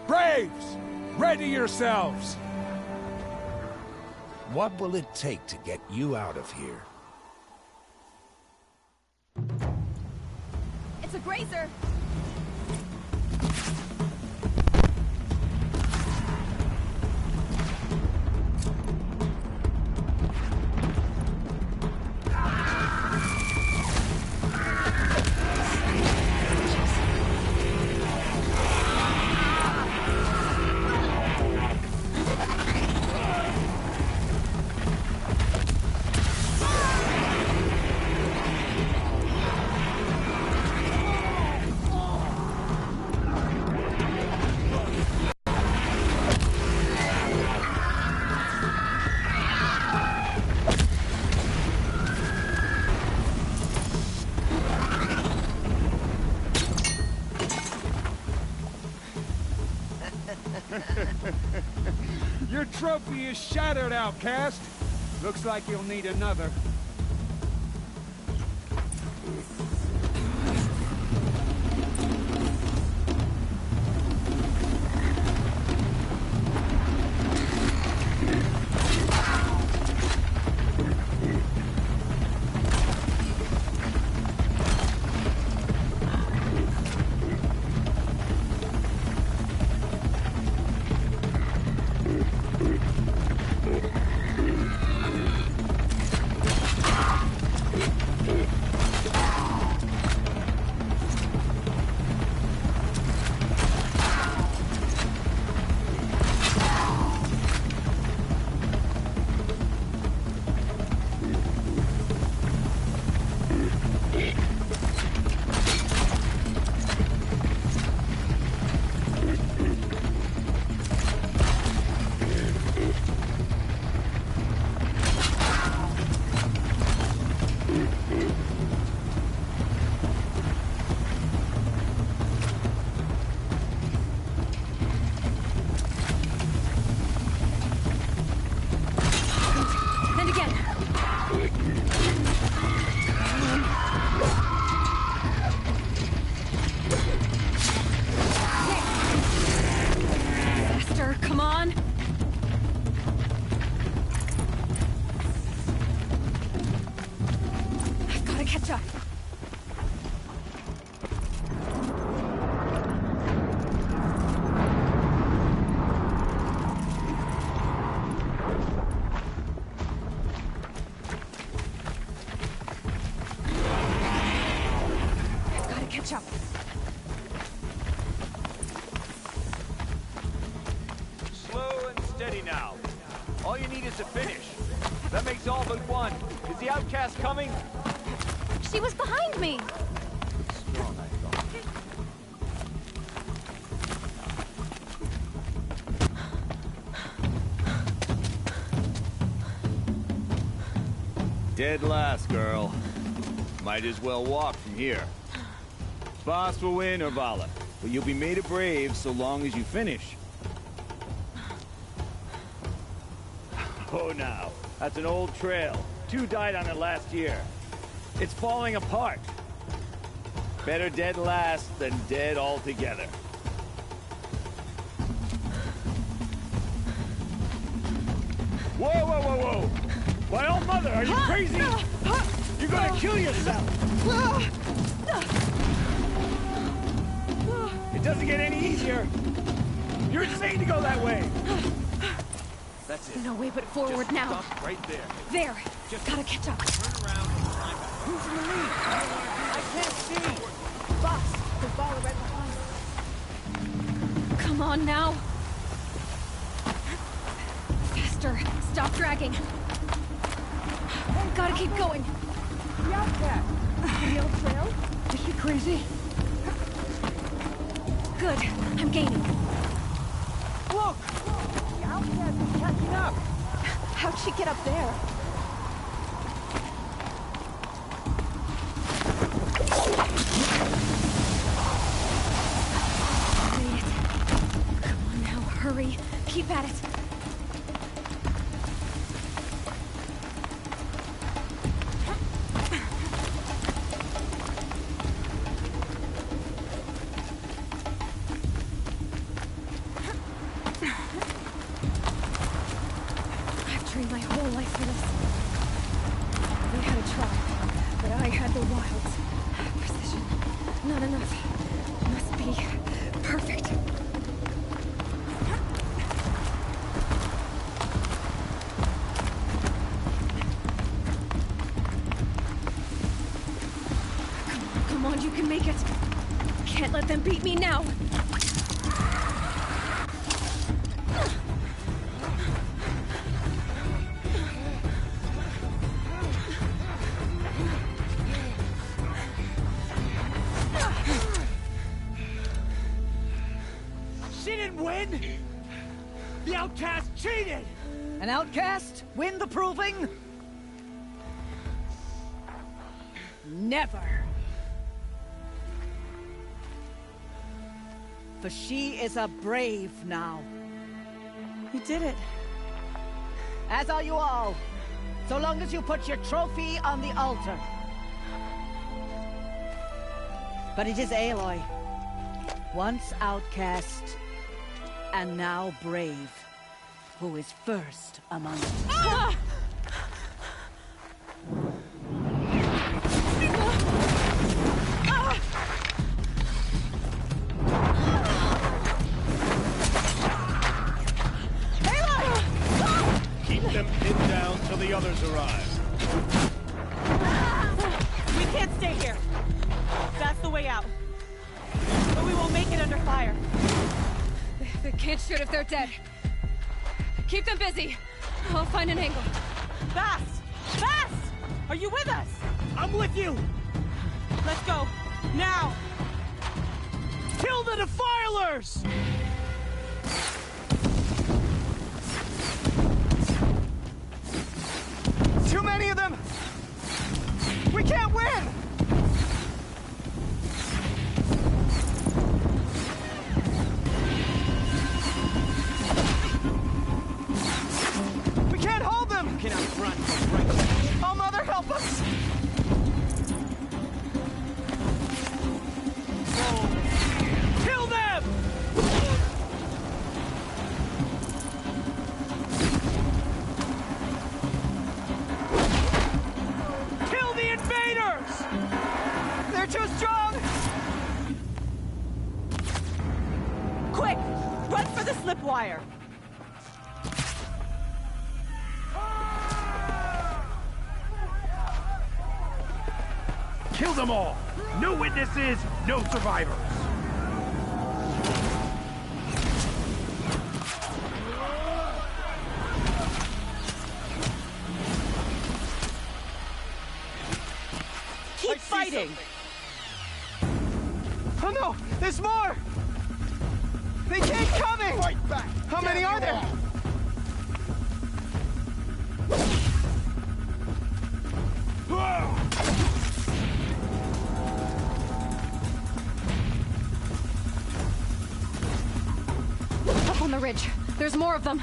Braves! Ready yourselves! What will it take to get you out of here? It's a grazer! Your trophy is shattered, outcast. Looks like you'll need another. Slow and steady now. All you need is to finish. That makes all but one. Is the outcast coming? She was behind me! Strong, I thought. Dead last, girl. Might as well walk from here. Boss will win, or Vala, but you'll be made a brave so long as you finish. Oh, now. That's an old trail. 2 died on it last year. It's falling apart. Better dead last than dead altogether. Whoa, whoa, whoa, whoa! My old mother, are you crazy? You're gonna kill yourself! It doesn't get any easier! You're insane to go that way! That's it. No way but forward Just now. stop right there. There. Gotta catch up. Turn around and climb back. Who's in the lead? I can't see! Boss, there's Vala right behind. Come on now. Faster. Stop dragging. Gotta keep going. The outcast! The old trail? Is she crazy? Good. I'm gaining. Look! The outcast is catching up! How'd she get up there? Made it. Come on now, hurry. Keep at it. for this. We had a try, but I had the wilds. Precision. Not enough. Must be perfect. Come on, you can make it. Can't let them beat me now. She didn't win! The outcast cheated! An outcast win the proving? Never. For she is a brave now. You did it. As are you all. So long as you put your trophy on the altar. But it is Aloy. Once outcast, and now brave, who is first among us. Ah! Keep them pinned down till the others arrive. We can't stay here. That's the way out. But we won't make it under fire. They can't shoot if they're dead. Keep them busy. I'll find an angle. Fast! Fast! Are you with us? I'm with you! Let's go. Now! Kill the Defilers! Too many of them! We can't win! We can't hold them! You can outrun them, right? Oh, Mother, help us! Kill them! Kill the invaders! They're too strong! Quick! Run for the slip wire! Kill them all! No witnesses, no survivors! Keep fighting! Oh no! There's more! They keep coming! Fight back! How many are there? Up on the ridge. There's more of them.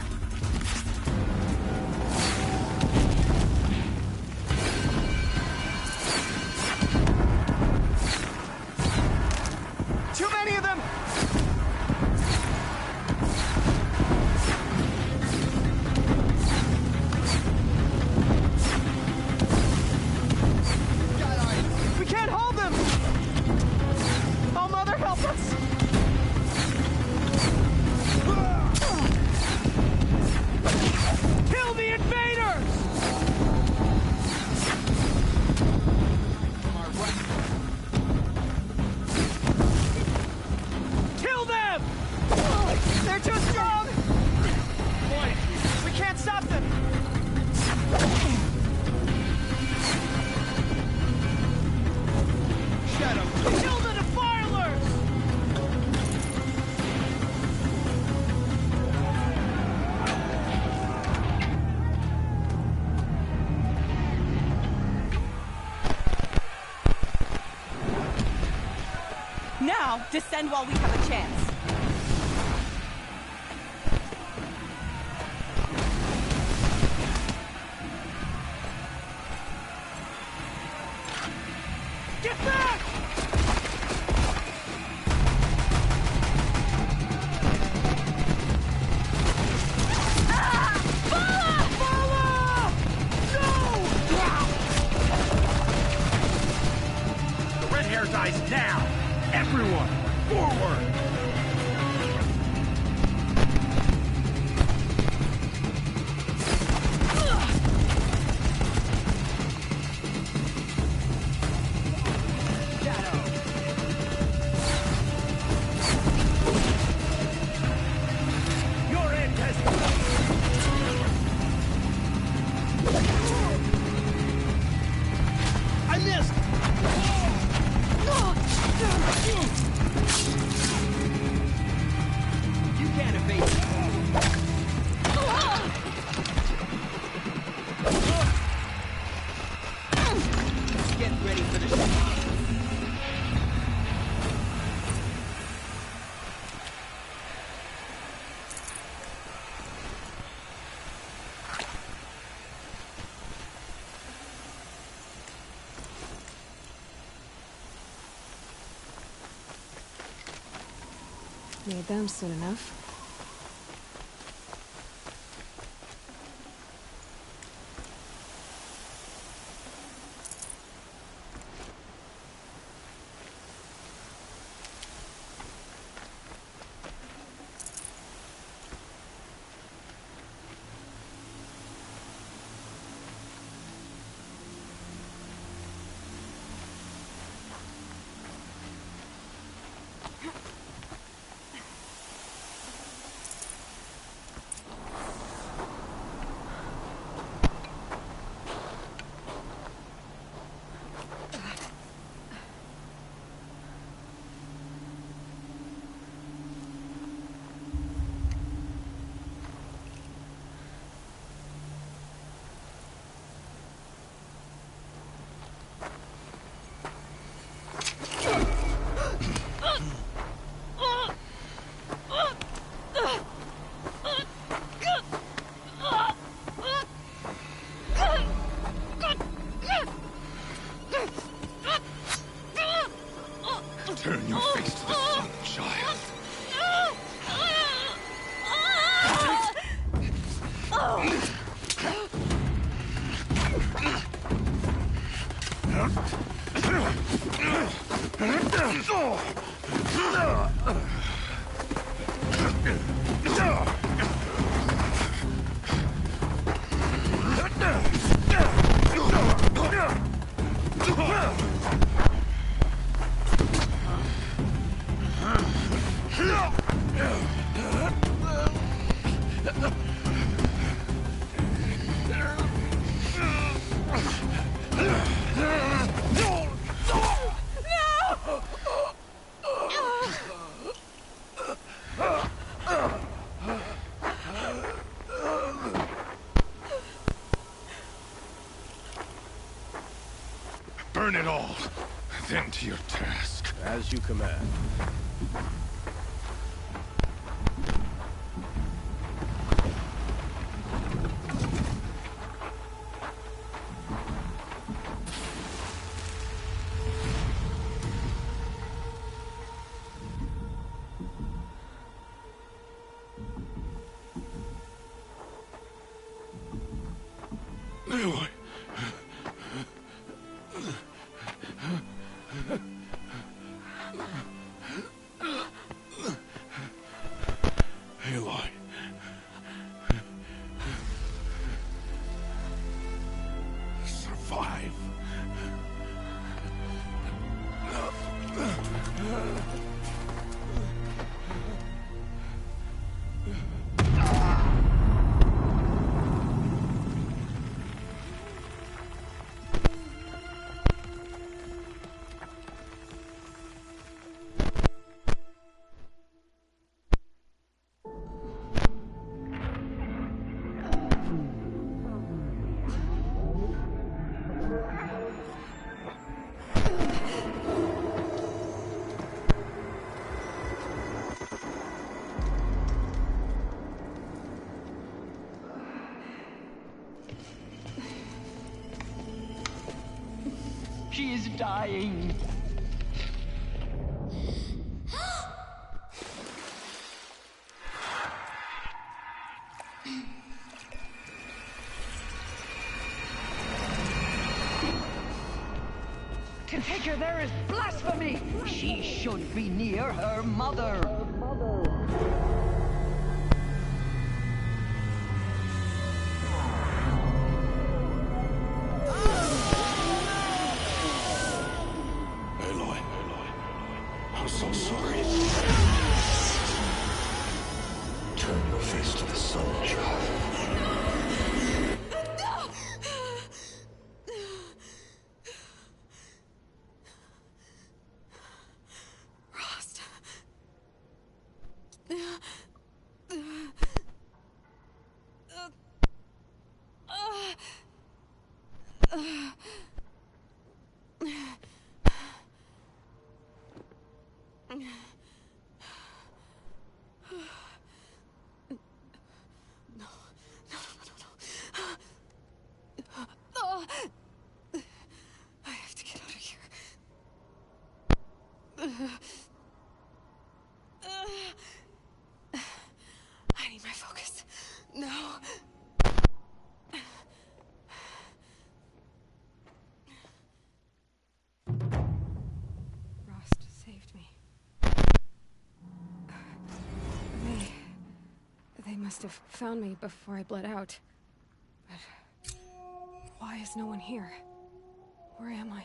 Too many of them! We can't hold them! Oh, Mother, help us! Kill the invaders! Kill them! They're too strong! Boy, we can't stop them! Shadow! Kill the Defilers! Now, descend while we have a chance. Get back! Need them soon enough. Turn your face to the sun, child. Burn it all, then to your task. As you command. Aloy. Aloy. Survive. She is dying. To take her there is blasphemy. She should be near her mother. Aloy. I'm so sorry. Turn your face to the sun, child. Rost. I have to get out of here. No. Rost saved me. They must have found me before I bled out. But why is no one here? Where am I?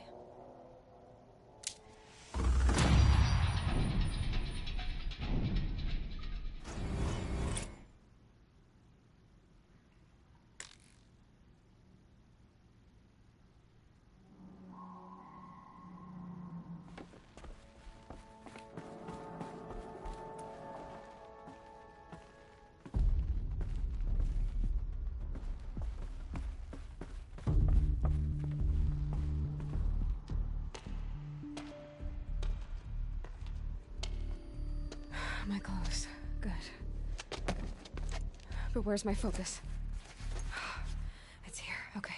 My clothes. Good. But where's my focus? It's here. Okay.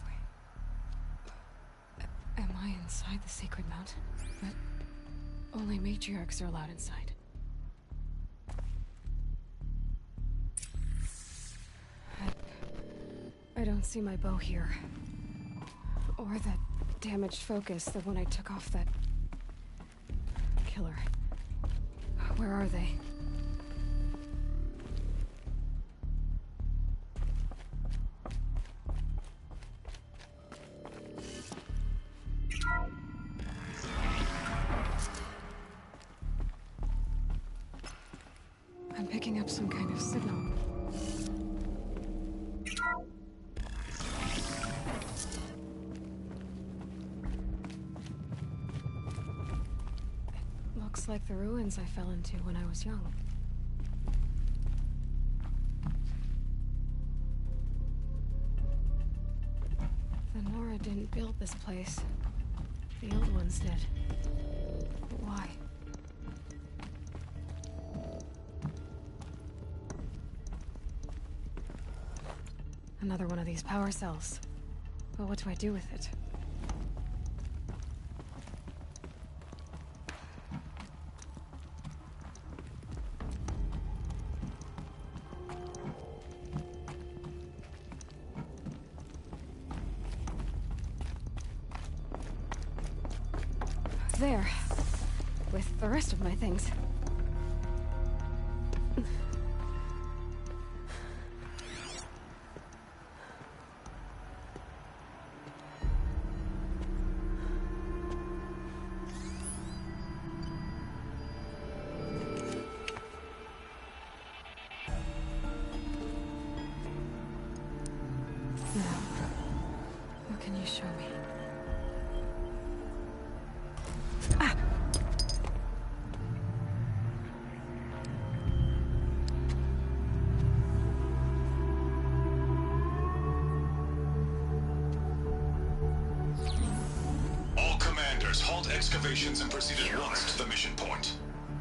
Wait. Am I inside the sacred mountain? But only matriarchs are allowed inside. I don't see my bow here. Or that damaged focus, the one I took off that killer. Where are they? I'm picking up some kind of signal. Looks like the ruins I fell into when I was young. The Nora didn't build this place. The old ones did. But why? Another one of these power cells. But what do I do with it? There, with the rest of my things. Now, what can you show me? Excavations and proceed at once to the mission point.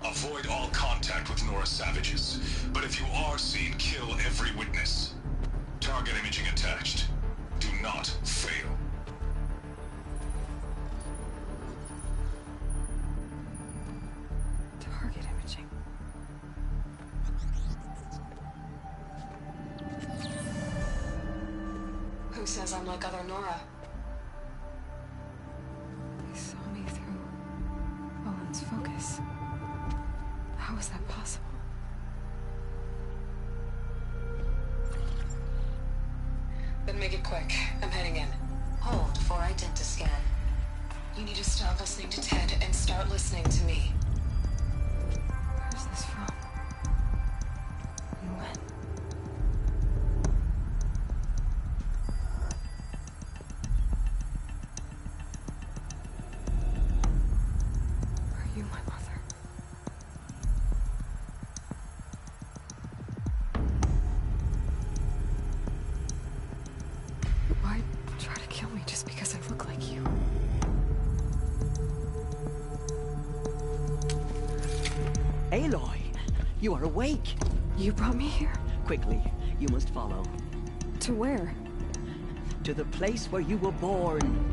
Avoid all contact with Nora savages, but if you are seen, kill every witness. Target imaging attached. Do not fail. Target imaging. Who says I'm like other Nora? Focus. How is that possible? Then make it quick. I'm heading in. Hold for identiscan. You need to stop listening to Ted and start listening to me. Where's this from? And when? Why try to kill me just because I look like you? Aloy, you are awake. You brought me here? Quickly, you must follow. To where? To the place where you were born.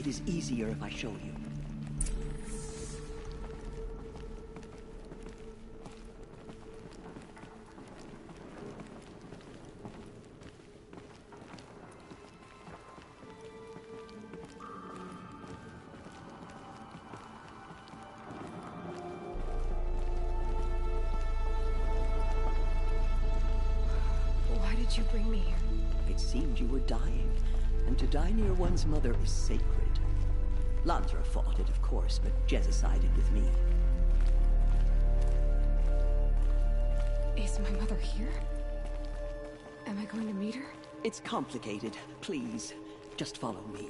It is easier if I show you. Why did you bring me here? It seemed you were dying, and to die near one's mother is sacred. Lansra fought it, of course, but Jezza sided with me. Is my mother here? Am I going to meet her? It's complicated. Please, just follow me.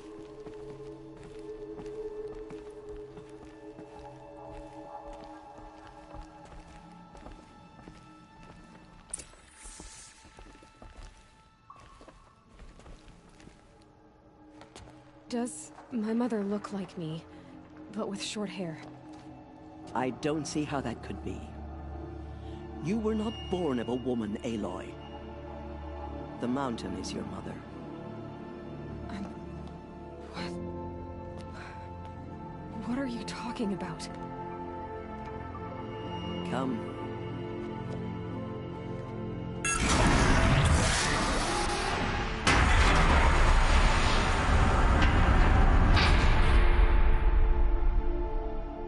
Does my mother look like me, but with short hair? I don't see how that could be. You were not born of a woman, Aloy. The mountain is your mother. What are you talking about? Come.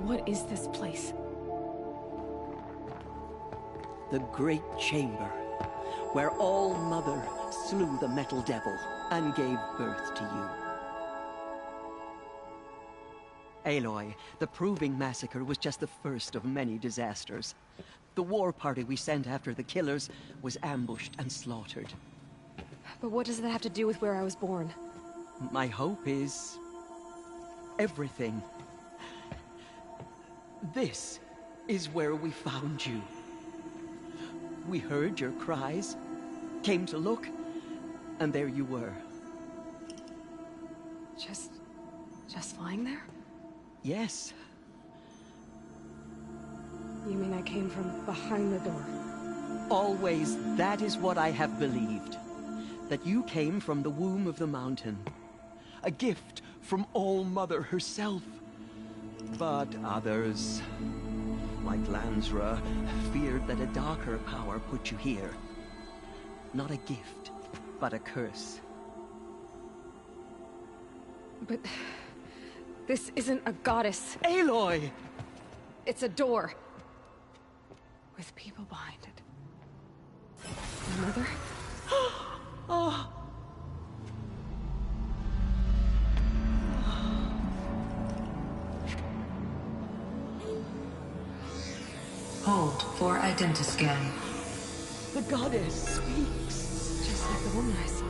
What is this place? The Great Chamber, where All-Mother slew the Metal Devil and gave birth to you. Aloy, the Proving Massacre was just the first of many disasters. The war party we sent after the killers was ambushed and slaughtered. But what does that have to do with where I was born? My hope is... everything. This is where we found you. We heard your cries, came to look, and there you were. Just lying there? Yes. You mean I came from behind the door? Always, that is what I have believed. That you came from the womb of the mountain. A gift from All-Mother herself. But others, like Lansra, feared that a darker power put you here. Not a gift, but a curse. But... this isn't a goddess. Aloy! It's a door. With people behind it. My mother? Oh! Hold for identiscan. The goddess speaks. Just like the woman I saw.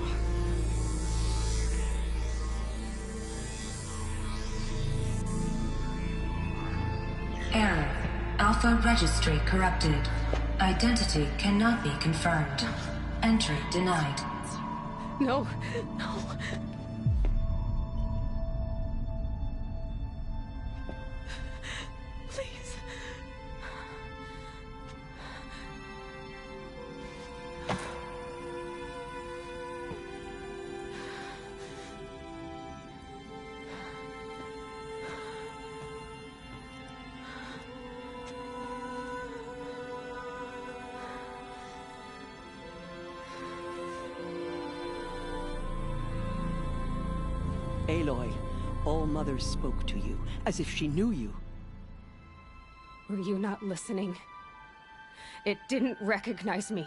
Error. Alpha registry corrupted. Identity cannot be confirmed. Entry denied. No, no. Please. Aloy, All-Mother spoke to you, as if she knew you. Were you not listening? It didn't recognize me.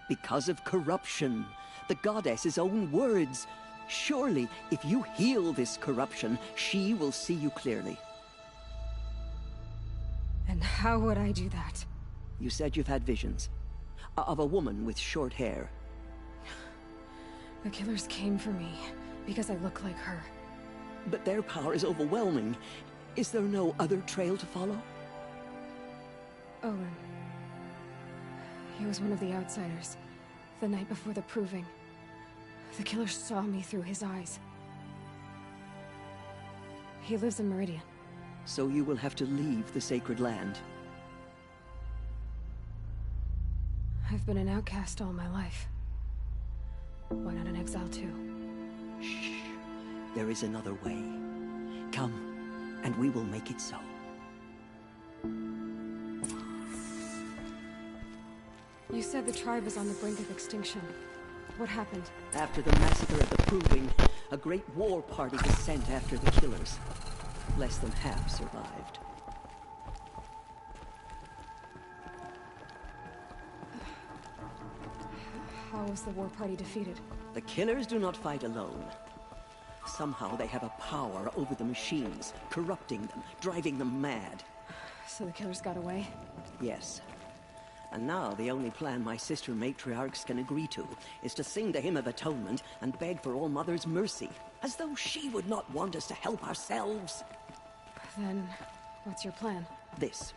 Because of corruption. The goddess's own words. Surely, if you heal this corruption, she will see you clearly. And how would I do that? You said you've had visions. Of a woman with short hair. The killers came for me, because I look like her. But their power is overwhelming. Is there no other trail to follow? Owen. He was one of the outsiders. The night before the Proving. The killers saw me through his eyes. He lives in Meridian. So you will have to leave the sacred land. I've been an outcast all my life. Why not an exile too? Shh. There is another way. Come, and we will make it so. You said the tribe was on the brink of extinction. What happened? After the massacre at the Proving, a great war party was sent after the killers. Less than half survived. How was the war party defeated? The killers do not fight alone. Somehow they have a power over the machines, corrupting them, driving them mad. So the killers got away? Yes. And now the only plan my sister matriarchs can agree to is to sing the Hymn of Atonement and beg for All Mother's mercy, as though she would not want us to help ourselves. Then, what's your plan? This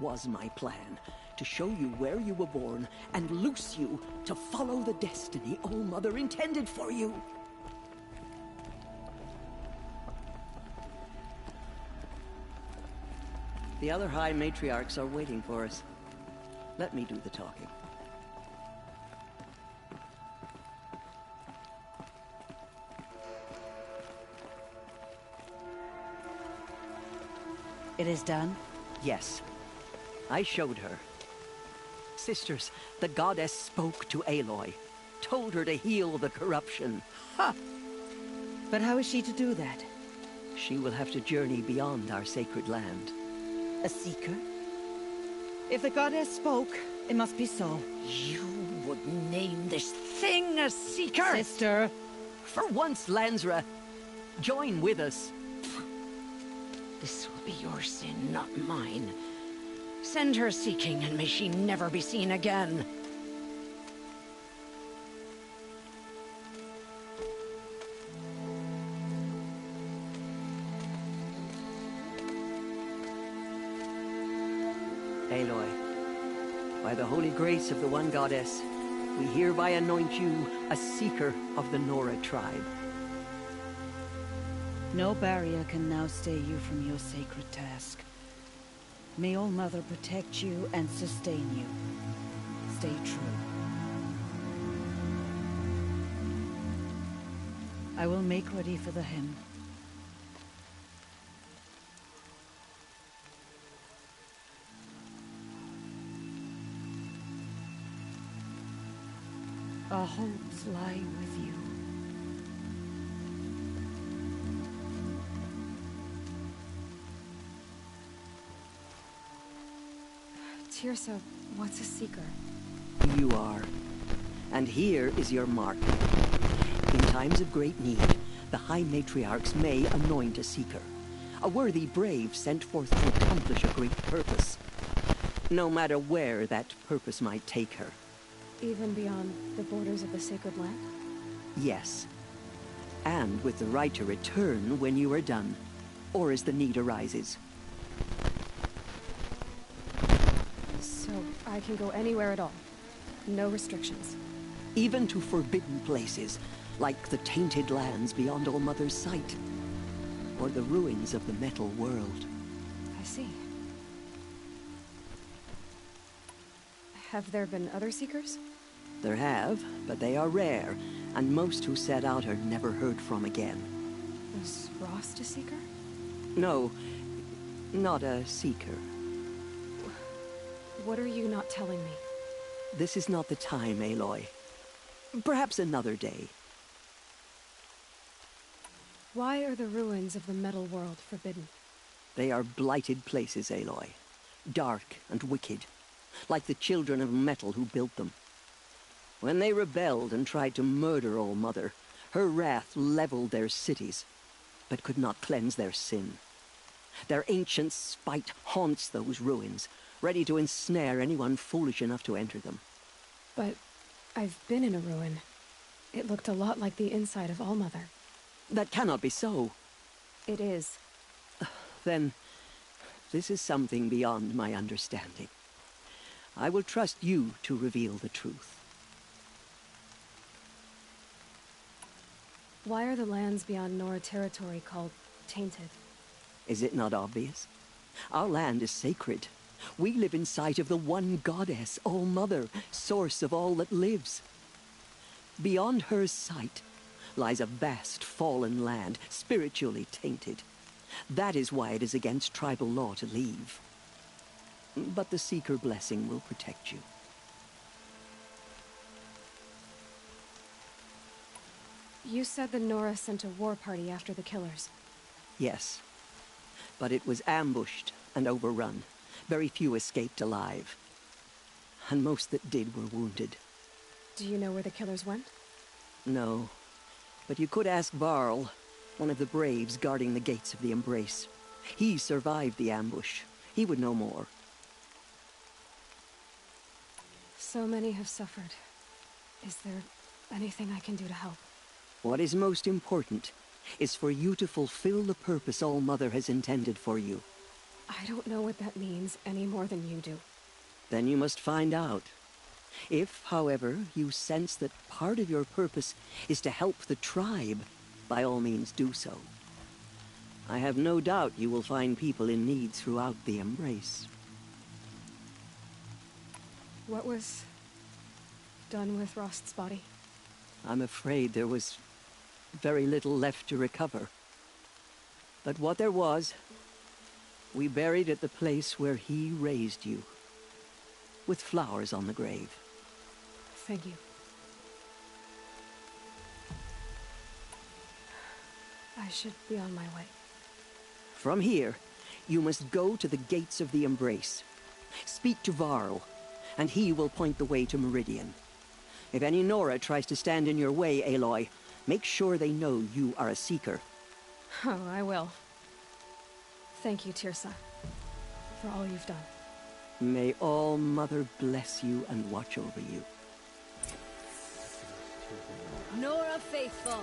was my plan. To show you where you were born and loose you to follow the destiny All Mother intended for you. The other High Matriarchs are waiting for us. Let me do the talking. It is done? Yes. I showed her. Sisters, the goddess spoke to Aloy. Told her to heal the corruption. Ha! But how is she to do that? She will have to journey beyond our sacred land. A seeker? If the goddess spoke, it must be so. You would name this thing a seeker? Sister! For once, Lansra, join with us. This will be your sin, not mine. Send her seeking, and may she never be seen again. Aloy, by the holy grace of the One Goddess, we hereby anoint you a seeker of the Nora tribe. No barrier can now stay you from your sacred task. May All Mother protect you and sustain you. Stay true. I will make ready for the hymn. Our hopes lie with you. Teersa, what's a seeker? You are. And here is your mark. In times of great need, the High Matriarchs may anoint a seeker. A worthy brave sent forth to accomplish a great purpose. No matter where that purpose might take her. Even beyond the borders of the sacred land? Yes. And with the right to return when you are done, or as the need arises. So I can go anywhere at all? No restrictions? Even to forbidden places, like the tainted lands beyond All Mother's sight. Or the ruins of the metal world. I see. Have there been other seekers? There have, but they are rare, and most who set out are never heard from again. Was Rost a seeker? No, not a seeker. What are you not telling me? This is not the time, Aloy. Perhaps another day. Why are the ruins of the metal world forbidden? They are blighted places, Aloy. Dark and wicked, like the children of metal who built them. When they rebelled and tried to murder All Mother, her wrath leveled their cities, but could not cleanse their sin. Their ancient spite haunts those ruins, ready to ensnare anyone foolish enough to enter them. But I've been in a ruin. It looked a lot like the inside of All Mother. That cannot be so. It is. Then, this is something beyond my understanding. I will trust you to reveal the truth. Why are the lands beyond Nora territory called tainted? Is it not obvious? Our land is sacred. We live in sight of the One Goddess, All Mother, source of all that lives. Beyond her sight, lies a vast fallen land, spiritually tainted. That is why it is against tribal law to leave. But the Seeker blessing will protect you. You said the Nora sent a war party after the killers. Yes. But it was ambushed and overrun. Very few escaped alive. And most that did were wounded. Do you know where the killers went? No. But you could ask Varl, one of the Braves guarding the gates of the Embrace. He survived the ambush. He would know more. So many have suffered. Is there anything I can do to help? What is most important is for you to fulfill the purpose All-Mother has intended for you. I don't know what that means any more than you do. Then you must find out. If, however, you sense that part of your purpose is to help the tribe, by all means do so. I have no doubt you will find people in need throughout the Embrace. What was done with Rost's body? I'm afraid there was very little left to recover. But what there was, we buried at the place where he raised you, with flowers on the grave. Thank you. I should be on my way. From here, you must go to the gates of the Embrace. Speak to Varl, and he will point the way to Meridian. If any Nora tries to stand in your way, Aloy, make sure they know you are a Seeker. Oh, I will. Thank you, Teersa, for all you've done. May All-Mother bless you and watch over you. Nora Faithful,